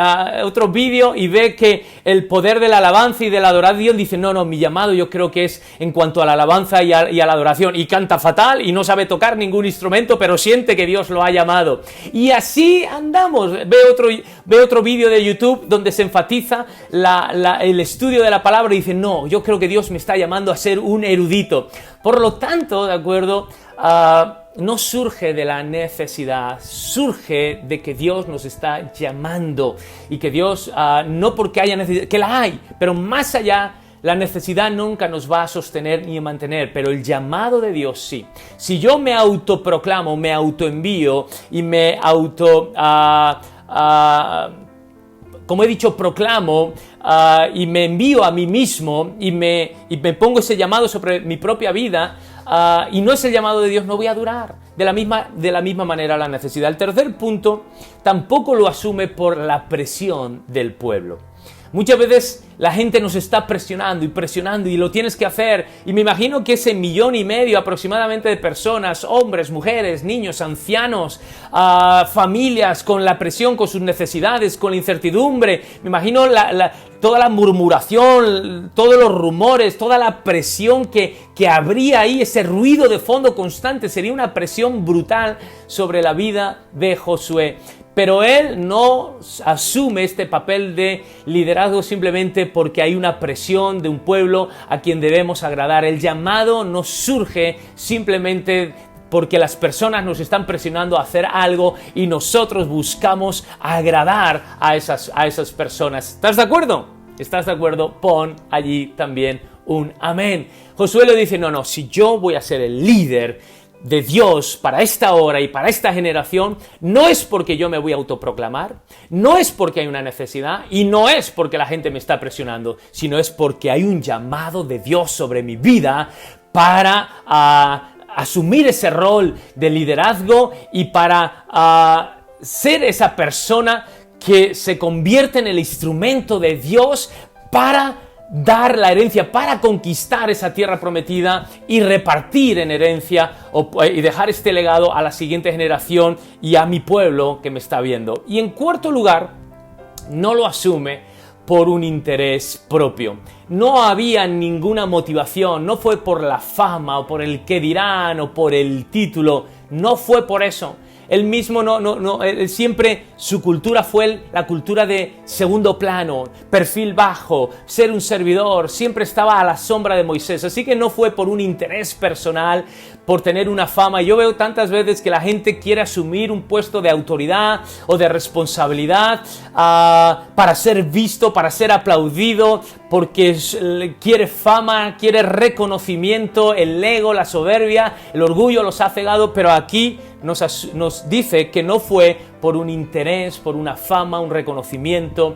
otro vídeo y ve que el poder de la alabanza y de la adoración. Dice, no, mi llamado yo creo que es en cuanto a la alabanza y a la adoración. Y canta fatal y no sabe tocar ningún instrumento, pero siente que Dios lo ha llamado. Y así andamos. Ve otro vídeo de YouTube donde se enfatiza el estudio de la palabra y dice, no, yo creo que Dios me está llamando a ser un erudito. Por lo tanto, ¿de acuerdo? No surge de la necesidad, surge de que Dios nos está llamando y que Dios, no porque haya necesidad, que la hay, pero más allá, la necesidad nunca nos va a sostener ni a mantener, pero el llamado de Dios sí. Si yo me autoproclamo, me autoenvío y me como he dicho, proclamo y me envío a mí mismo y me pongo ese llamado sobre mi propia vida y no es el llamado de Dios, no voy a durar. De la misma manera la necesidad. El tercer punto tampoco lo asume por la presión del pueblo. Muchas veces la gente nos está presionando y lo tienes que hacer. Y me imagino que ese 1,5 millones aproximadamente de personas, hombres, mujeres, niños, ancianos, familias, con la presión, con sus necesidades, con la incertidumbre. Me imagino toda la murmuración, todos los rumores, toda la presión que habría ahí, ese ruido de fondo constante. Sería una presión brutal sobre la vida de Josué. Pero él no asume este papel de liderazgo simplemente porque hay una presión de un pueblo a quien debemos agradar. El llamado no surge simplemente porque las personas nos están presionando a hacer algo y nosotros buscamos agradar a esas personas. ¿Estás de acuerdo? ¿Estás de acuerdo? Pon allí también un amén. Josué le dice, no, si yo voy a ser el líder de Dios para esta hora y para esta generación, no es porque yo me voy a autoproclamar, no es porque hay una necesidad y no es porque la gente me está presionando, sino es porque hay un llamado de Dios sobre mi vida para asumir ese rol de liderazgo y para ser esa persona que se convierte en el instrumento de Dios para dar la herencia, para conquistar esa tierra prometida y repartir en herencia y dejar este legado a la siguiente generación y a mi pueblo que me está viendo. Y en cuarto lugar, no lo asume por un interés propio. No había ninguna motivación, no fue por la fama o por el qué dirán o por el título, no fue por eso. Él mismo él siempre su cultura fue la cultura de segundo plano, perfil bajo, ser un servidor, siempre estaba a la sombra de Moisés, así que no fue por un interés personal, por tener una fama. Yo veo tantas veces que la gente quiere asumir un puesto de autoridad o de responsabilidad para ser visto, para ser aplaudido, porque quiere fama, quiere reconocimiento, el ego, la soberbia, el orgullo los ha cegado, pero aquí nos dice que no fue por un interés, por una fama, un reconocimiento,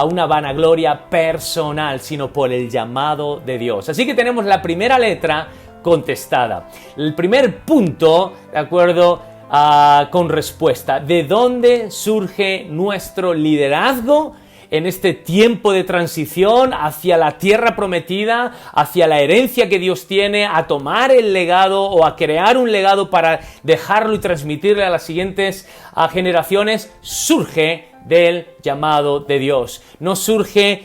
una vanagloria personal, sino por el llamado de Dios. Así que tenemos la primera letra contestada. El primer punto, ¿de acuerdo? Con respuesta. ¿De dónde surge nuestro liderazgo en este tiempo de transición hacia la tierra prometida, hacia la herencia que Dios tiene, a tomar el legado o a crear un legado para dejarlo y transmitirle a las siguientes generaciones? Surge del llamado de Dios. No surge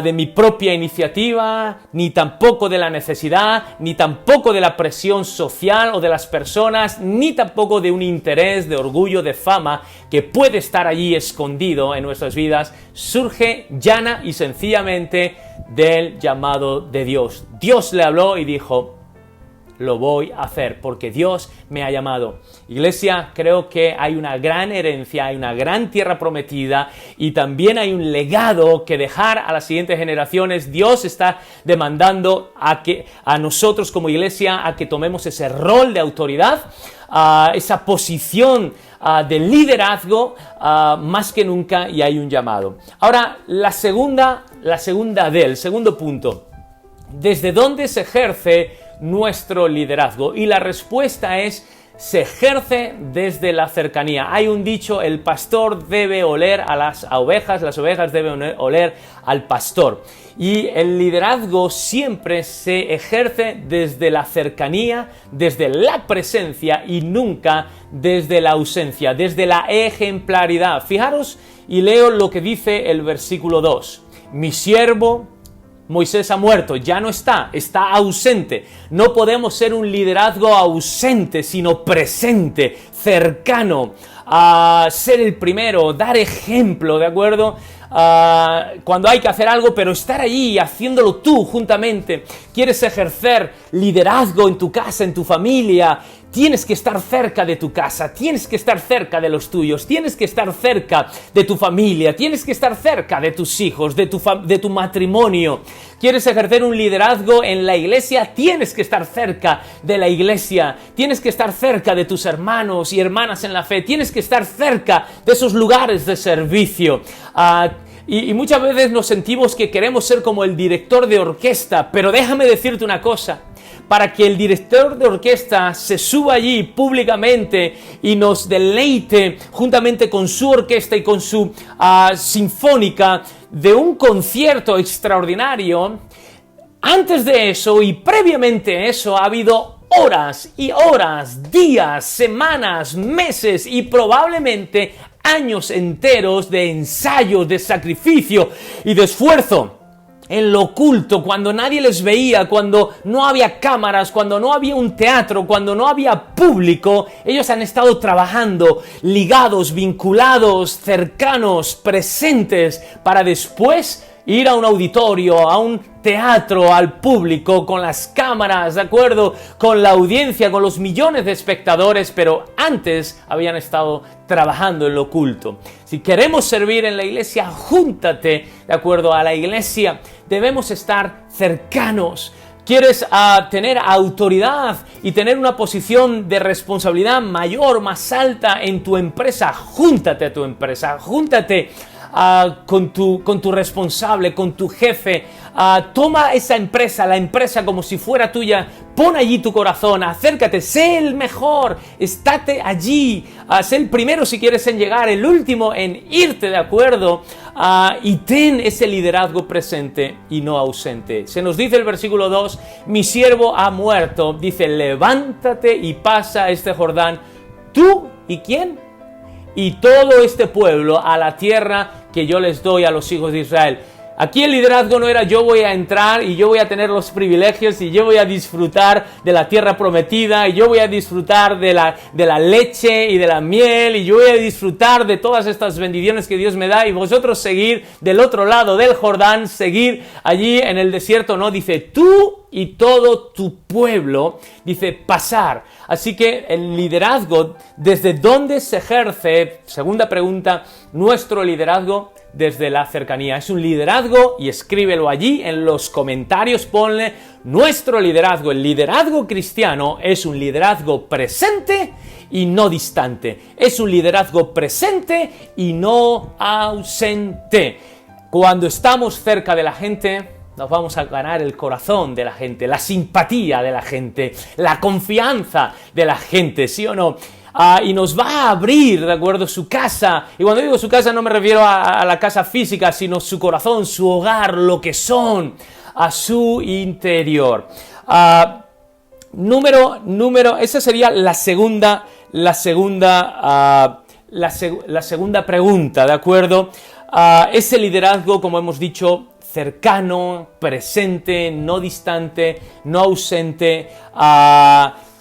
de mi propia iniciativa, ni tampoco de la necesidad, ni tampoco de la presión social o de las personas, ni tampoco de un interés, de orgullo, de fama que puede estar allí escondido en nuestras vidas. Surge llana y sencillamente del llamado de Dios. Dios le habló y dijo: lo voy a hacer porque Dios me ha llamado. Iglesia, creo que hay una gran herencia, hay una gran tierra prometida y también hay un legado que dejar a las siguientes generaciones. Dios está demandando a nosotros como iglesia a que tomemos ese rol de autoridad, esa posición de liderazgo más que nunca, y hay un llamado. Ahora, el segundo punto. ¿Desde dónde se ejerce nuestro liderazgo? Y la respuesta es: se ejerce desde la cercanía. Hay un dicho: el pastor debe oler a las ovejas deben oler al pastor. Y el liderazgo siempre se ejerce desde la cercanía, desde la presencia y nunca desde la ausencia, desde la ejemplaridad. Fijaros y leo lo que dice el versículo 2. Mi siervo Moisés ha muerto, ya no está ausente. No podemos ser un liderazgo ausente, sino presente, cercano, ser el primero, dar ejemplo, ¿de acuerdo? Cuando hay que hacer algo, pero estar allí haciéndolo tú juntamente. ¿Quieres ejercer liderazgo en tu casa, en tu familia? Tienes que estar cerca de tu casa, tienes que estar cerca de los tuyos, tienes que estar cerca de tu familia, tienes que estar cerca de tus hijos, de tu matrimonio. ¿Quieres ejercer un liderazgo en la iglesia? Tienes que estar cerca de la iglesia, tienes que estar cerca de tus hermanos y hermanas en la fe, tienes que estar cerca de esos lugares de servicio. Y muchas veces nos sentimos que queremos ser como el director de orquesta, pero déjame decirte una cosa. Para que el director de orquesta se suba allí públicamente y nos deleite juntamente con su orquesta y con su sinfónica de un concierto extraordinario, antes de eso y previamente a eso ha habido horas y horas, días, semanas, meses y probablemente años enteros de ensayos, de sacrificio y de esfuerzo. En lo oculto, cuando nadie les veía, cuando no había cámaras, cuando no había un teatro, cuando no había público, ellos han estado trabajando, ligados, vinculados, cercanos, presentes, para después ir a un auditorio, a un teatro al público, con las cámaras, ¿de acuerdo? Con la audiencia, con los millones de espectadores, pero antes habían estado trabajando en lo oculto. Si queremos servir en la iglesia, júntate, ¿de acuerdo? A la iglesia debemos estar cercanos. ¿Quieres tener autoridad y tener una posición de responsabilidad mayor, más alta en tu empresa? Júntate a tu empresa, júntate con tu responsable, con tu jefe. Toma esa empresa, la empresa como si fuera tuya, pon allí tu corazón, acércate, sé el mejor, estate allí, sé el primero si quieres en llegar, el último en irte, ¿de acuerdo? Y ten ese liderazgo presente y no ausente. Se nos dice el versículo 2, mi siervo ha muerto, dice, levántate y pasa este Jordán, tú y ¿quién? Y todo este pueblo a la tierra que yo les doy a los hijos de Israel. Aquí el liderazgo no era yo voy a entrar y yo voy a tener los privilegios y yo voy a disfrutar de la tierra prometida y yo voy a disfrutar de la leche y de la miel y yo voy a disfrutar de todas estas bendiciones que Dios me da y vosotros seguir del otro lado del Jordán, seguir allí en el desierto. No, dice tú y todo tu pueblo, dice pasar. Así que el liderazgo, ¿desde dónde se ejerce? Segunda pregunta, nuestro liderazgo desde la cercanía. Es un liderazgo, y escríbelo allí en los comentarios, ponle nuestro liderazgo. El liderazgo cristiano es un liderazgo presente y no distante. Es un liderazgo presente y no ausente. Cuando estamos cerca de la gente, nos vamos a ganar el corazón de la gente, la simpatía de la gente, la confianza de la gente, ¿sí o no? Y nos va a abrir, ¿de acuerdo?, su casa. Y cuando digo su casa no me refiero a la casa física, sino su corazón, su hogar, lo que son, a su interior. Esa sería la segunda pregunta, ¿de acuerdo? Ese liderazgo, como hemos dicho, cercano, presente, no distante, no ausente,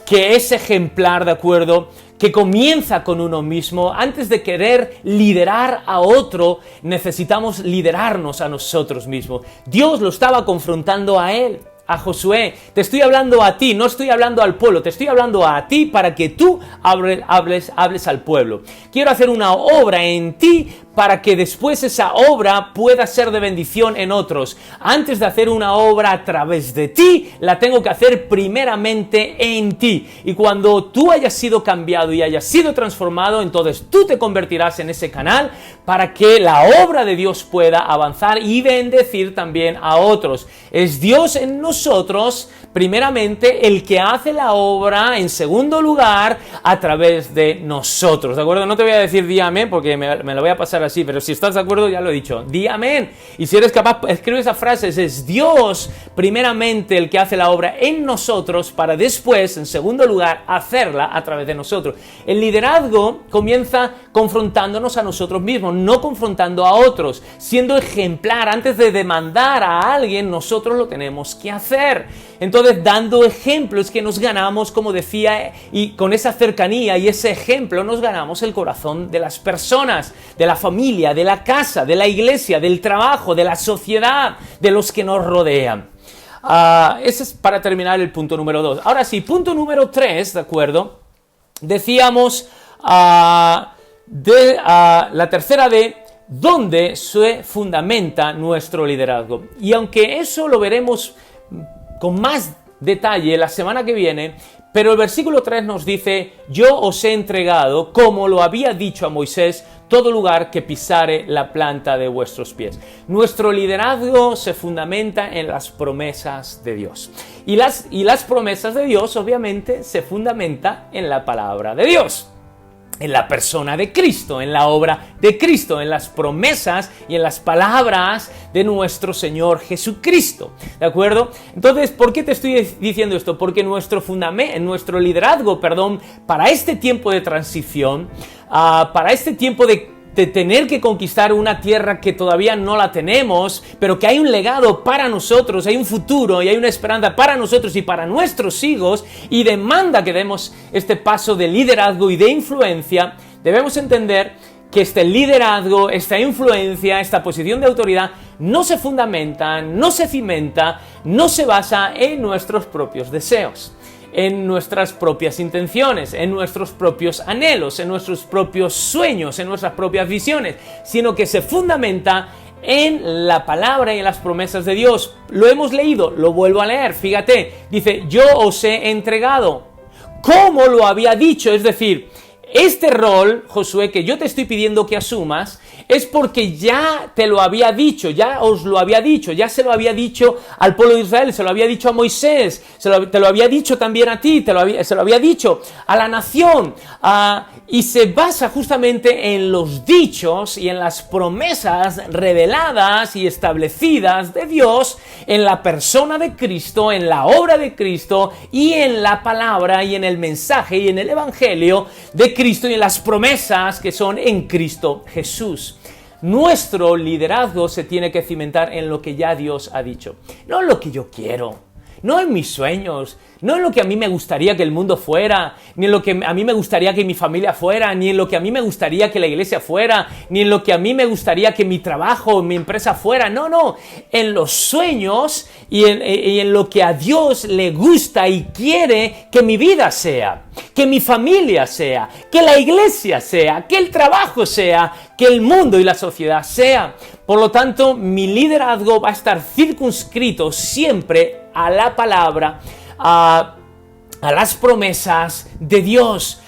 que es ejemplar, ¿de acuerdo?, que comienza con uno mismo. Antes de querer liderar a otro, necesitamos liderarnos a nosotros mismos. Dios lo estaba confrontando a él, a Josué. Te estoy hablando a ti, no estoy hablando al pueblo, te estoy hablando a ti para que tú hables al pueblo. Quiero hacer una obra en ti para que después esa obra pueda ser de bendición en otros. Antes de hacer una obra a través de ti, la tengo que hacer primeramente en ti. Y cuando tú hayas sido cambiado y hayas sido transformado, entonces tú te convertirás en ese canal para que la obra de Dios pueda avanzar y bendecir también a otros. Es Dios en nosotros, primeramente, el que hace la obra, en segundo lugar, a través de nosotros, ¿de acuerdo? No te voy a decir di amén porque me lo voy a pasar así, pero si estás de acuerdo ya lo he dicho, di amén. Y si eres capaz, escribe esas frases. Es Dios primeramente el que hace la obra en nosotros para después, en segundo lugar, hacerla a través de nosotros. El liderazgo comienza confrontándonos a nosotros mismos, no confrontando a otros, siendo ejemplar. Antes de demandar a alguien, nosotros lo tenemos que hacer. Entonces, dando ejemplos que nos ganamos, como decía, y con esa cercanía y ese ejemplo nos ganamos el corazón de las personas, de la familia, de la casa, de la iglesia, del trabajo, de la sociedad, de los que nos rodean. Ese es para terminar el punto número 2. Ahora sí, punto número 3, ¿de acuerdo? Decíamos la tercera de dónde se fundamenta nuestro liderazgo. Y aunque eso lo veremos con más detalle la semana que viene, pero el versículo 3 nos dice, yo os he entregado, como lo había dicho a Moisés, todo lugar que pisare la planta de vuestros pies. Nuestro liderazgo se fundamenta en las promesas de Dios. Y las promesas de Dios, obviamente, se fundamenta en la palabra de Dios, en la persona de Cristo, en la obra de Cristo, en las promesas y en las palabras de nuestro Señor Jesucristo, ¿de acuerdo? Entonces, ¿por qué te estoy diciendo esto? Porque nuestro liderazgo, para este tiempo de transición, para este tiempo de tener que conquistar una tierra que todavía no la tenemos, pero que hay un legado para nosotros, hay un futuro y hay una esperanza para nosotros y para nuestros hijos, y demanda que demos este paso de liderazgo y de influencia. Debemos entender que este liderazgo, esta influencia, esta posición de autoridad no se fundamenta, no se cimenta, no se basa en nuestros propios deseos, en nuestras propias intenciones, en nuestros propios anhelos, en nuestros propios sueños, en nuestras propias visiones, sino que se fundamenta en la palabra y en las promesas de Dios. Lo hemos leído, lo vuelvo a leer, fíjate, dice, yo os he entregado, como lo había dicho, es decir, este rol, Josué, que yo te estoy pidiendo que asumas, es porque ya te lo había dicho, ya os lo había dicho, ya se lo había dicho al pueblo de Israel, se lo había dicho a Moisés, te lo había dicho también a ti, se lo había dicho a la nación, y se basa justamente en los dichos y en las promesas reveladas y establecidas de Dios en la persona de Cristo, en la obra de Cristo y en la palabra y en el mensaje y en el evangelio de Cristo y en las promesas que son en Cristo Jesús. Nuestro liderazgo se tiene que cimentar en lo que ya Dios ha dicho, no en lo que yo quiero, no en mis sueños, no en lo que a mí me gustaría que el mundo fuera, ni en lo que a mí me gustaría que mi familia fuera, ni en lo que a mí me gustaría que la iglesia fuera, ni en lo que a mí me gustaría que mi trabajo, mi empresa fuera. No, en los sueños y en lo que a Dios le gusta y quiere que mi vida sea, que mi familia sea, que la iglesia sea, que el trabajo sea, que el mundo y la sociedad sea. Por lo tanto, mi liderazgo va a estar circunscrito siempre a la palabra, a las promesas de Dios.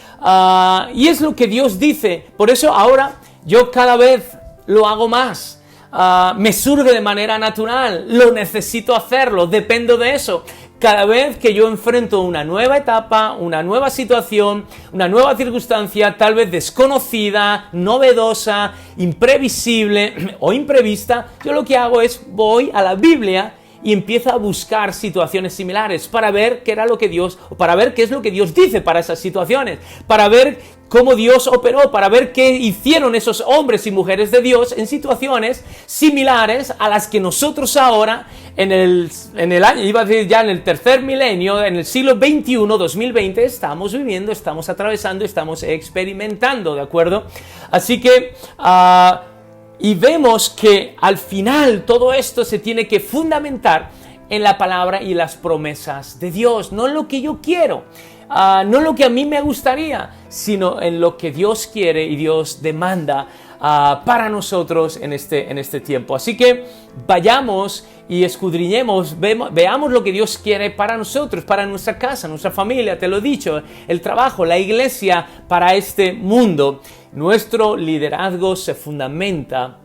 Y es lo que Dios dice. Por eso ahora yo cada vez lo hago más. Me surge de manera natural. Lo necesito hacerlo. Dependo de eso. Cada vez que yo enfrento una nueva etapa, una nueva situación, una nueva circunstancia, tal vez desconocida, novedosa, imprevisible o imprevista, yo lo que hago es voy a la Biblia y empiezo a buscar situaciones similares para ver qué es lo que Dios dice para esas situaciones, para ver cómo Dios operó, para ver qué hicieron esos hombres y mujeres de Dios en situaciones similares a las que nosotros ahora en el año, iba a decir ya en el tercer milenio, en el siglo XXI, 2020, estamos viviendo, estamos atravesando, estamos experimentando, ¿de acuerdo? Así que y vemos que al final todo esto se tiene que fundamentar en la palabra y las promesas de Dios, no en lo que yo quiero, no en lo que a mí me gustaría, sino en lo que Dios quiere y Dios demanda para nosotros en este tiempo. Así que vayamos y escudriñemos, veamos lo que Dios quiere para nosotros, para nuestra casa, nuestra familia, te lo he dicho, el trabajo, la iglesia, para este mundo. Nuestro liderazgo se fundamenta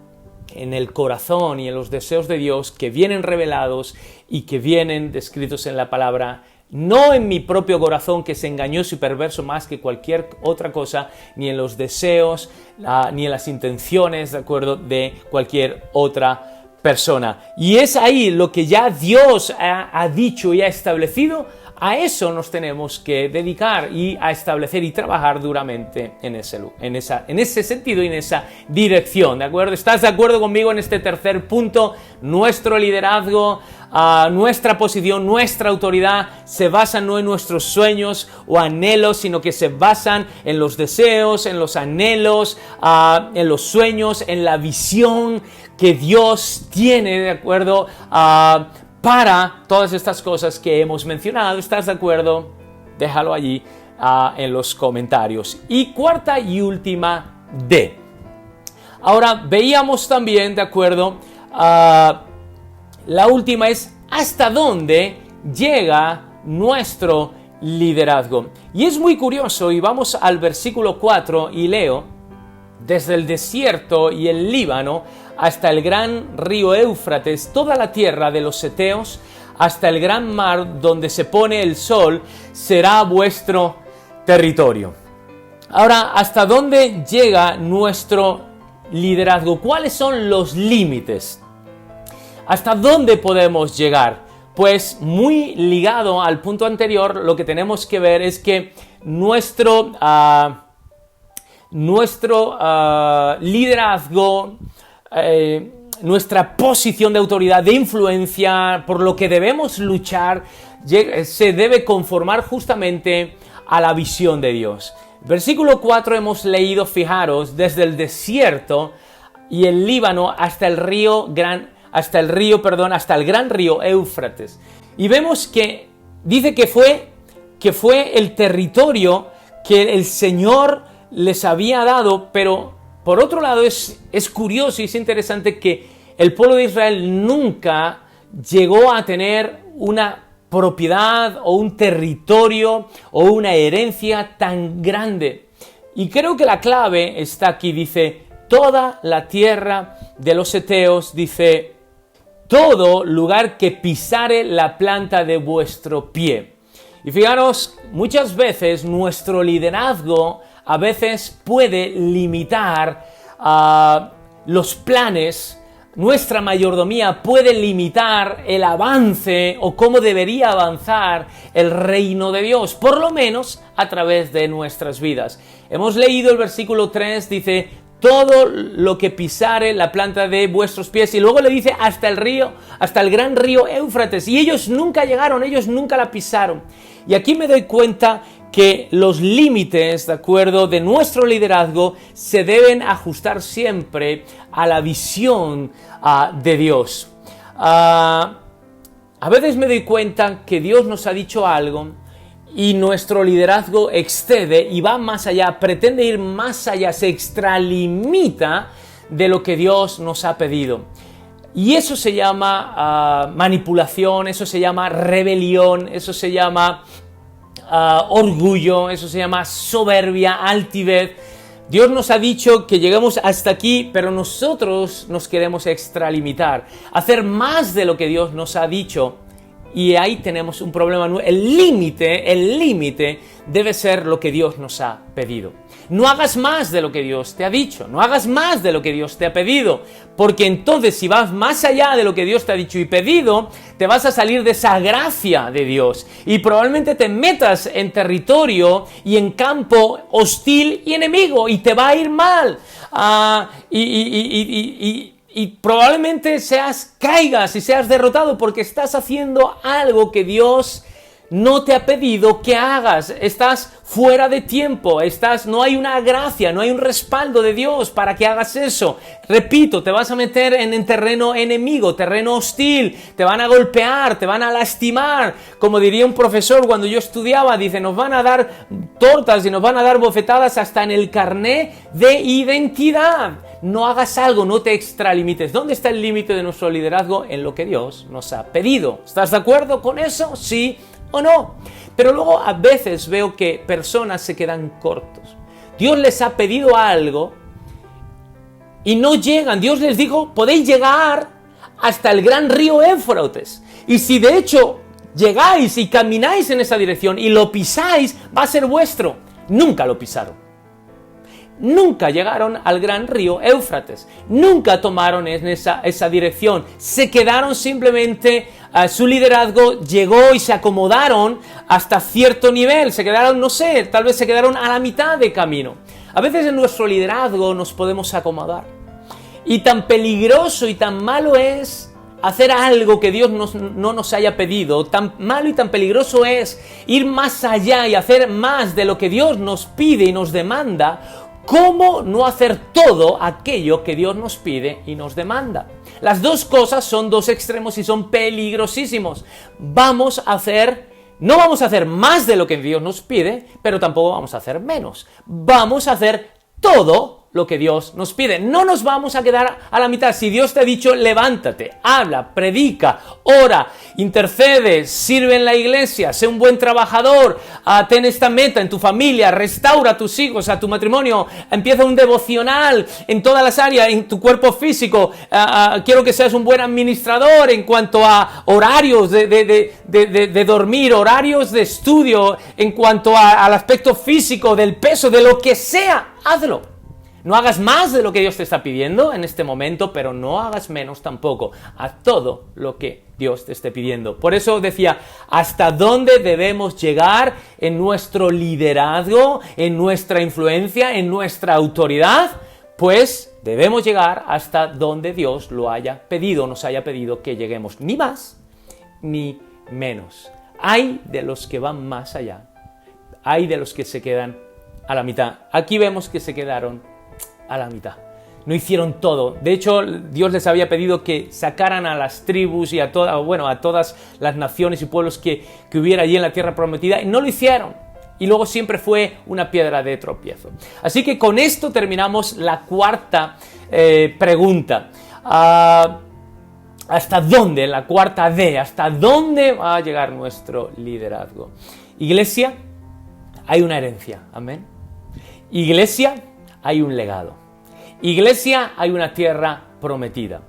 en el corazón y en los deseos de Dios que vienen revelados y que vienen descritos en la palabra, no en mi propio corazón, que es engañoso y perverso más que cualquier otra cosa, ni en los deseos, ni en las intenciones, ¿de acuerdo?, de cualquier otra persona. Y es ahí lo que ya Dios ha dicho y ha establecido. A eso nos tenemos que dedicar y a establecer y trabajar duramente en ese sentido y en esa dirección, ¿de acuerdo? ¿Estás de acuerdo conmigo en este tercer punto? Nuestro liderazgo, nuestra posición, nuestra autoridad se basan no en nuestros sueños o anhelos, sino que se basan en los deseos, en los anhelos, en los sueños, en la visión que Dios tiene, ¿de acuerdo?, para todas estas cosas que hemos mencionado. ¿Estás de acuerdo? Déjalo allí en los comentarios. Y cuarta y última D. Ahora veíamos también, ¿de acuerdo? La última es ¿hasta dónde llega nuestro liderazgo? Y es muy curioso, y vamos al versículo 4 y leo: desde el desierto y el Líbano hasta el gran río Éufrates, toda la tierra de los heteos, hasta el gran mar donde se pone el sol, será vuestro territorio. Ahora, ¿hasta dónde llega nuestro liderazgo? ¿Cuáles son los límites? ¿Hasta dónde podemos llegar? Pues muy ligado al punto anterior, lo que tenemos que ver es que nuestro liderazgo, nuestra posición de autoridad, de influencia, por lo que debemos luchar, se debe conformar justamente a la visión de Dios. Versículo 4 hemos leído, fijaros, desde el desierto y el Líbano hasta el río hasta el gran río Éufrates. Y vemos que dice que fue el territorio que el Señor les había dado, pero por otro lado es curioso y es interesante que el pueblo de Israel nunca llegó a tener una propiedad o un territorio o una herencia tan grande. Y creo que la clave está aquí, dice, toda la tierra de los heteos, dice, todo lugar que pisare la planta de vuestro pie. Y fijaros, muchas veces nuestro liderazgo a veces puede limitar los planes. Nuestra mayordomía puede limitar el avance o cómo debería avanzar el reino de Dios, por lo menos a través de nuestras vidas. Hemos leído el versículo 3, dice, todo lo que pisare la planta de vuestros pies, y luego le dice hasta el gran río Éufrates, y ellos nunca llegaron, ellos nunca la pisaron. Y aquí me doy cuenta que los límites, de acuerdo, de nuestro liderazgo se deben ajustar siempre a la visión de Dios. A veces me doy cuenta que Dios nos ha dicho algo y nuestro liderazgo excede y va más allá, pretende ir más allá, se extralimita de lo que Dios nos ha pedido. Y eso se llama manipulación, eso se llama rebelión, eso se llama orgullo, eso se llama soberbia, altivez. Dios nos ha dicho que llegamos hasta aquí, pero nosotros nos queremos extralimitar, hacer más de lo que Dios nos ha dicho. Y ahí tenemos un problema. El límite debe ser lo que Dios nos ha pedido. No hagas más de lo que Dios te ha dicho, no hagas más de lo que Dios te ha pedido, porque entonces si vas más allá de lo que Dios te ha dicho y pedido, te vas a salir de esa gracia de Dios y probablemente te metas en territorio y en campo hostil y enemigo y te va a ir mal. Y probablemente caigas y seas derrotado porque estás haciendo algo que Dios no te ha pedido que hagas. Estás fuera de tiempo, no hay una gracia, no hay un respaldo de Dios para que hagas eso. Repito, te vas a meter en terreno enemigo, terreno hostil, te van a golpear, te van a lastimar. Como diría un profesor cuando yo estudiaba, dice, nos van a dar tortas y nos van a dar bofetadas hasta en el carné de identidad. No hagas algo, no te extralimites. ¿Dónde está el límite de nuestro liderazgo? En lo que Dios nos ha pedido. ¿Estás de acuerdo con eso? Sí o no. Pero luego a veces veo que personas se quedan cortos. Dios les ha pedido algo y no llegan. Dios les dijo, podéis llegar hasta el gran río Éufrates. Y si de hecho llegáis y camináis en esa dirección y lo pisáis, va a ser vuestro. Nunca lo pisaron. Nunca llegaron al gran río Éufrates, nunca tomaron en esa dirección, se quedaron simplemente, su liderazgo llegó y se acomodaron hasta cierto nivel, se quedaron, no sé, tal vez se quedaron a la mitad de camino. A veces en nuestro liderazgo nos podemos acomodar y tan peligroso y tan malo es hacer algo que Dios no nos haya pedido, tan malo y tan peligroso es ir más allá y hacer más de lo que Dios nos pide y nos demanda. ¿Cómo no hacer todo aquello que Dios nos pide y nos demanda? Las dos cosas son dos extremos y son peligrosísimos. No vamos a hacer más de lo que Dios nos pide, pero tampoco vamos a hacer menos. Vamos a hacer todo lo que Dios nos pide. No nos vamos a quedar a la mitad. Si Dios te ha dicho, levántate, habla, predica, ora, intercede, sirve en la iglesia, sé un buen trabajador, ten esta meta en tu familia, restaura a tus hijos, a tu matrimonio, empieza un devocional en todas las áreas, en tu cuerpo físico, quiero que seas un buen administrador en cuanto a horarios de dormir, horarios de estudio, en cuanto al aspecto físico, del peso, de lo que sea, hazlo. No hagas más de lo que Dios te está pidiendo en este momento, pero no hagas menos tampoco. Haz todo lo que Dios te esté pidiendo. Por eso decía, ¿hasta dónde debemos llegar en nuestro liderazgo, en nuestra influencia, en nuestra autoridad? Pues debemos llegar hasta donde Dios lo haya pedido, nos haya pedido que lleguemos, ni más ni menos. Hay de los que van más allá, hay de los que se quedan a la mitad. Aquí vemos que se quedaron a la mitad. no hicieron todo. De hecho, Dios les había pedido que sacaran a las tribus y a todas las naciones y pueblos que hubiera allí en la tierra prometida, y no lo hicieron. Y luego siempre fue una piedra de tropiezo. Así que con esto terminamos la cuarta pregunta. ¿Hasta dónde? La cuarta D. ¿Hasta dónde va a llegar nuestro liderazgo? Iglesia, hay una herencia. Amén. Iglesia, hay un legado. Iglesia, hay una tierra prometida.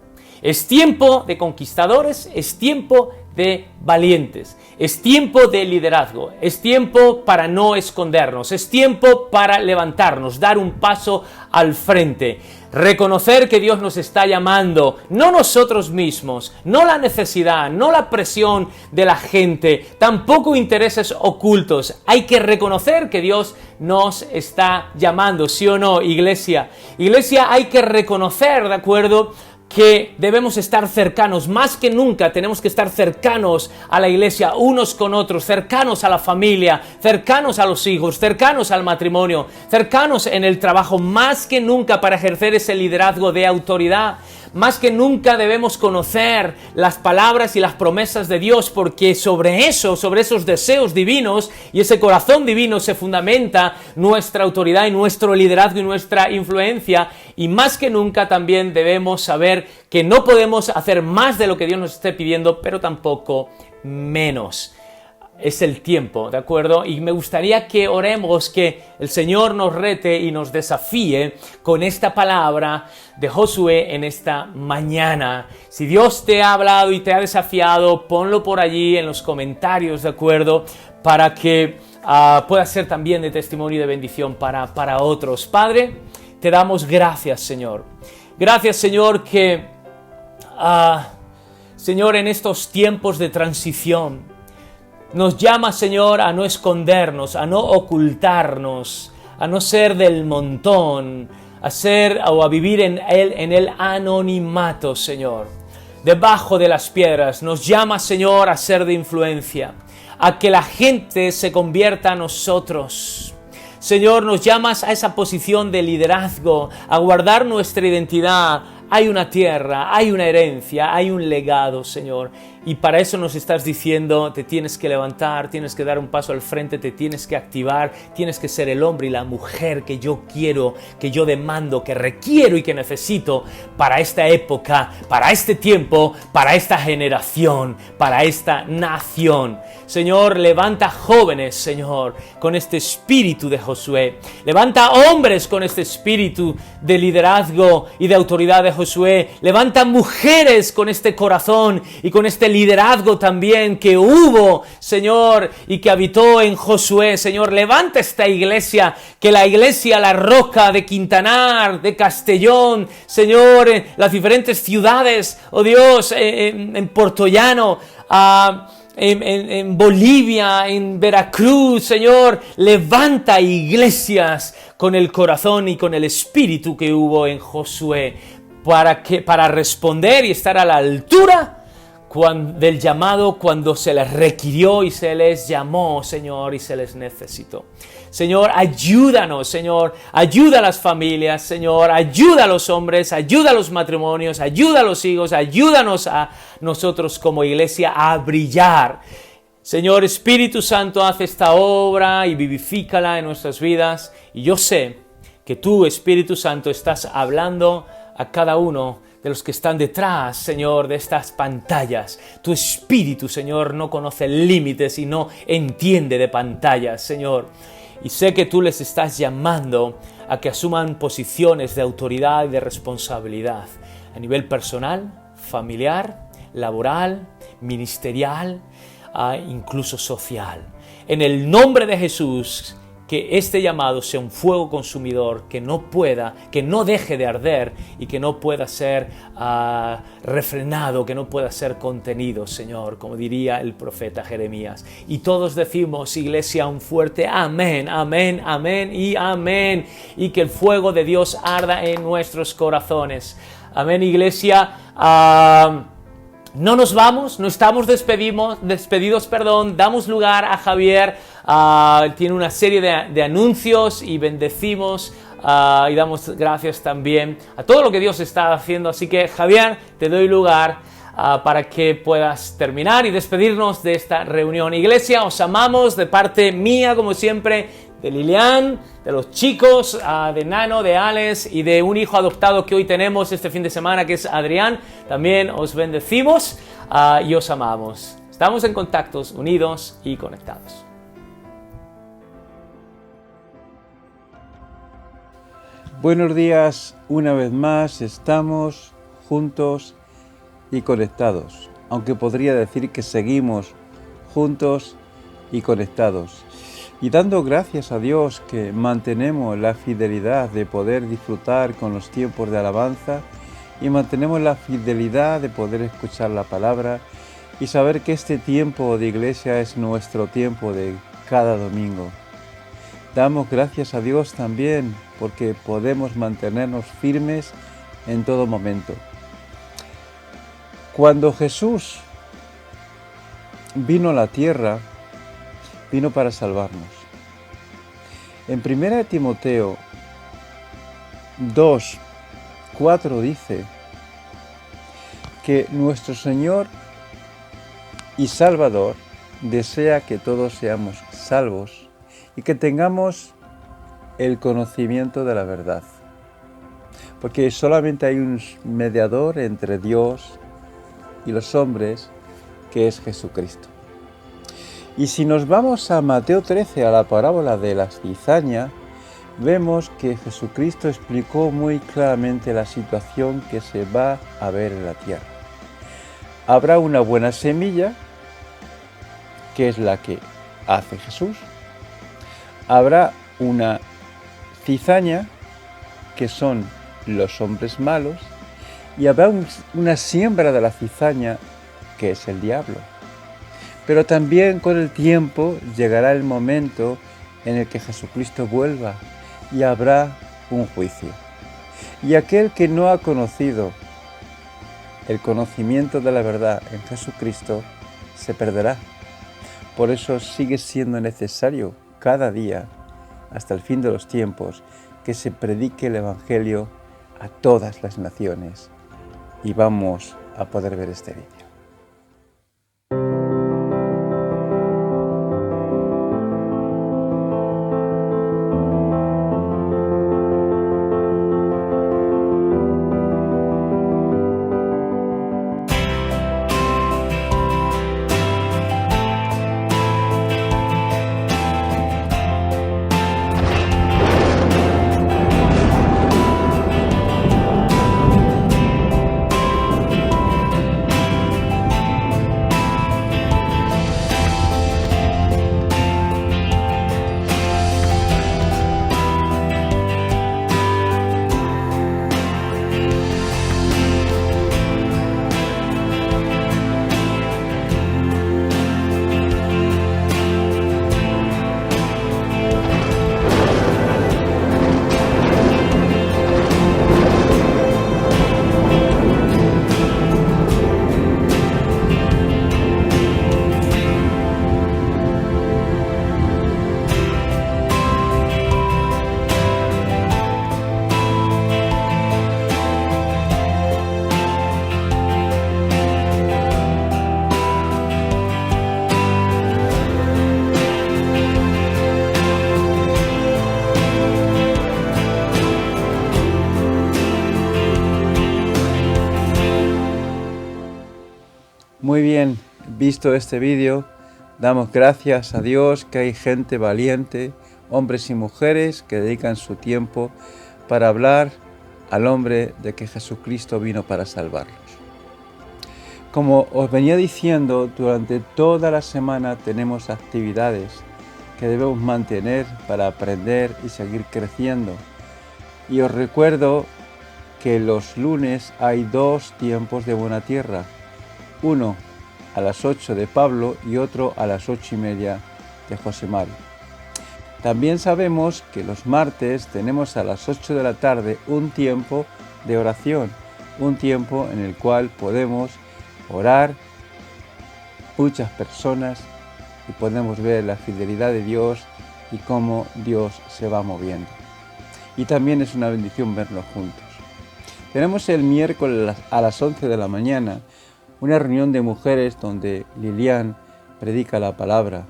Es tiempo de conquistadores, es tiempo de valientes, es tiempo de liderazgo, es tiempo para no escondernos, es tiempo para levantarnos, dar un paso al frente, reconocer que Dios nos está llamando, no nosotros mismos, no la necesidad, no la presión de la gente, tampoco intereses ocultos. Hay que reconocer que Dios nos está llamando, ¿sí o no, iglesia? Iglesia, hay que reconocer, ¿de acuerdo?, que debemos estar cercanos, más que nunca tenemos que estar cercanos a la iglesia, unos con otros, cercanos a la familia, cercanos a los hijos, cercanos al matrimonio, cercanos en el trabajo, más que nunca para ejercer ese liderazgo de autoridad. Más que nunca debemos conocer las palabras y las promesas de Dios, porque sobre esos deseos divinos y ese corazón divino se fundamenta nuestra autoridad y nuestro liderazgo y nuestra influencia. Y más que nunca también debemos saber que no podemos hacer más de lo que Dios nos esté pidiendo, pero tampoco menos. Es el tiempo, ¿de acuerdo? Y me gustaría que oremos, que el Señor nos rete y nos desafíe con esta palabra de Josué en esta mañana. Si Dios te ha hablado y te ha desafiado, ponlo por allí en los comentarios, ¿de acuerdo? Para que pueda ser también de testimonio y de bendición para otros. Padre, te damos gracias, Señor. Gracias, Señor, que, Señor, en estos tiempos de transición, nos llama, Señor, a no escondernos, a no ocultarnos, a no ser del montón, a vivir en el anonimato, Señor. Debajo de las piedras nos llama, Señor, a ser de influencia, a que la gente se convierta a nosotros. Señor, nos llamas a esa posición de liderazgo, a guardar nuestra identidad. Hay una tierra, hay una herencia, hay un legado, Señor. Y para eso nos estás diciendo, te tienes que levantar, tienes que dar un paso al frente, te tienes que activar, tienes que ser el hombre y la mujer que yo quiero, que yo demando, que requiero y que necesito para esta época, para este tiempo, para esta generación, para esta nación. Señor, levanta jóvenes, Señor, con este espíritu de Josué. Levanta hombres con este espíritu de liderazgo y de autoridad de Josué. Levanta mujeres con este corazón y con este liderazgo también que hubo, Señor, y que habitó en Josué. Señor, levanta esta iglesia, que la iglesia La Roca de Quintanar, de Castellón, Señor, en las diferentes ciudades, oh Dios, en Puertollano, en Bolivia, en Veracruz, Señor, levanta iglesias con el corazón y con el espíritu que hubo en Josué, para responder y estar a la altura del llamado cuando se les requirió y se les llamó, Señor, y se les necesitó. Señor, ayúdanos, Señor, ayuda a las familias, Señor, ayuda a los hombres, ayuda a los matrimonios, ayuda a los hijos, ayúdanos a nosotros como iglesia a brillar. Señor, Espíritu Santo, haz esta obra y vivifícala en nuestras vidas. Y yo sé que tú, Espíritu Santo, estás hablando a cada uno de los que están detrás, Señor, de estas pantallas. Tu Espíritu, Señor, no conoce límites y no entiende de pantallas, Señor. Y sé que tú les estás llamando a que asuman posiciones de autoridad y de responsabilidad a nivel personal, familiar, laboral, ministerial, incluso social. En el nombre de Jesús, que este llamado sea un fuego consumidor que no deje de arder y que no pueda ser refrenado, que no pueda ser contenido, Señor, como diría el profeta Jeremías. Y todos decimos, iglesia, un fuerte amén, amén, amén y amén. Y que el fuego de Dios arda en nuestros corazones. Amén, iglesia. No nos vamos, no estamos despedidos, damos lugar a Javier, tiene una serie de anuncios y bendecimos y damos gracias también a todo lo que Dios está haciendo. Así que, Javier, te doy lugar para que puedas terminar y despedirnos de esta reunión. Iglesia, os amamos de parte mía, como siempre, de Lilian, de los chicos, de Nano, de Alex y de un hijo adoptado que hoy tenemos este fin de semana, que es Adrián. También os bendecimos y os amamos. Estamos en contactos, unidos y conectados. Buenos días, una vez más estamos juntos y conectados, aunque podría decir que seguimos juntos y conectados, y dando gracias a Dios que mantenemos la fidelidad de poder disfrutar con los tiempos de alabanza y mantenemos la fidelidad de poder escuchar la palabra y saber que este tiempo de iglesia es nuestro tiempo de cada domingo. Damos gracias a Dios también porque podemos mantenernos firmes en todo momento. Cuando Jesús vino a la tierra, vino para salvarnos. En 1 Timoteo 2:4 dice que nuestro Señor y Salvador desea que todos seamos salvos y que tengamos el conocimiento de la verdad. Porque solamente hay un mediador entre Dios y los hombres, que es Jesucristo. Y si nos vamos a Mateo 13, a la parábola de la cizaña, vemos que Jesucristo explicó muy claramente la situación que se va a ver en la tierra. Habrá una buena semilla, que es la que hace Jesús. Habrá una cizaña, que son los hombres malos, y habrá una siembra de la cizaña, que es el diablo. Pero también con el tiempo llegará el momento en el que Jesucristo vuelva y habrá un juicio. Y aquel que no ha conocido el conocimiento de la verdad en Jesucristo se perderá. Por eso sigue siendo necesario cada día, hasta el fin de los tiempos, que se predique el Evangelio a todas las naciones. Y vamos a poder ver este vídeo. Muy bien, visto este vídeo, damos gracias a Dios que hay gente valiente, hombres y mujeres que dedican su tiempo para hablar al hombre de que Jesucristo vino para salvarlos. Como os venía diciendo, durante toda la semana tenemos actividades que debemos mantener para aprender y seguir creciendo. Y os recuerdo que los lunes hay 2 tiempos de Buena Tierra. Uno a las 8 de Pablo y otro a las 8:30 de José Mari. También sabemos que los martes tenemos a las 8 de la tarde un tiempo de oración, un tiempo en el cual podemos orar muchas personas y podemos ver la fidelidad de Dios y cómo Dios se va moviendo. y también es una bendición vernos juntos. Tenemos el miércoles a las 11 de la mañana una reunión de mujeres donde Lilian predica la palabra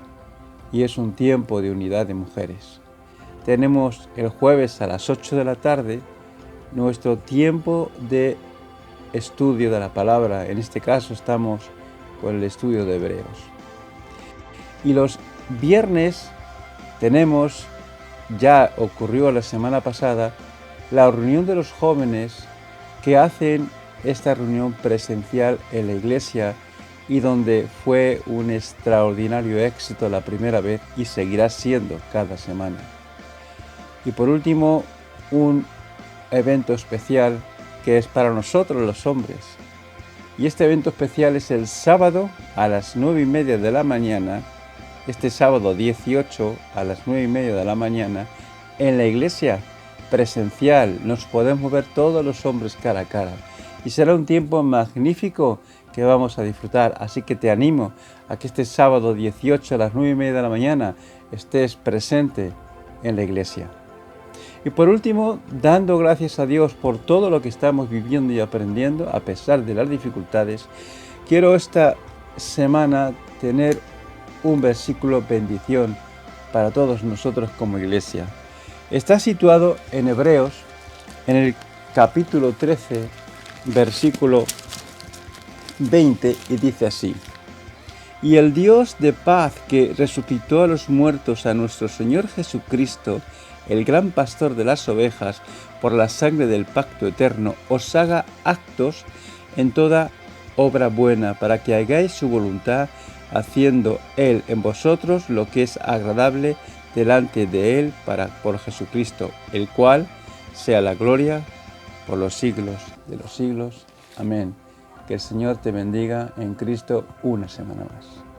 y es un tiempo de unidad de mujeres. Tenemos el jueves a las 8 de la tarde nuestro tiempo de estudio de la palabra. En este caso estamos con el estudio de Hebreos. Y los viernes tenemos, ya ocurrió la semana pasada, la reunión de los jóvenes que hacen esta reunión presencial en la iglesia y donde fue un extraordinario éxito la primera vez y seguirá siendo cada semana. Y por último, un evento especial que es para nosotros los hombres. Y este evento especial es el sábado a las 9:30 de la mañana, este sábado 18 a las 9:30 de la mañana, en la iglesia presencial. Nos podemos ver todos los hombres cara a cara. Y será un tiempo magnífico que vamos a disfrutar. Así que te animo a que este sábado 18 a las 9:30 de la mañana estés presente en la iglesia. Y por último, dando gracias a Dios por todo lo que estamos viviendo y aprendiendo, a pesar de las dificultades, quiero esta semana tener un versículo bendición para todos nosotros como iglesia. Está situado en Hebreos, en el capítulo 13, versículo 20, y dice así: Y el Dios de paz que resucitó a los muertos a nuestro Señor Jesucristo, el gran pastor de las ovejas, por la sangre del pacto eterno, os haga actos en toda obra buena, para que hagáis su voluntad, haciendo Él en vosotros lo que es agradable delante de Él por Jesucristo, el cual sea la gloria por los siglos de los siglos. Amén. Que el Señor te bendiga en Cristo una semana más.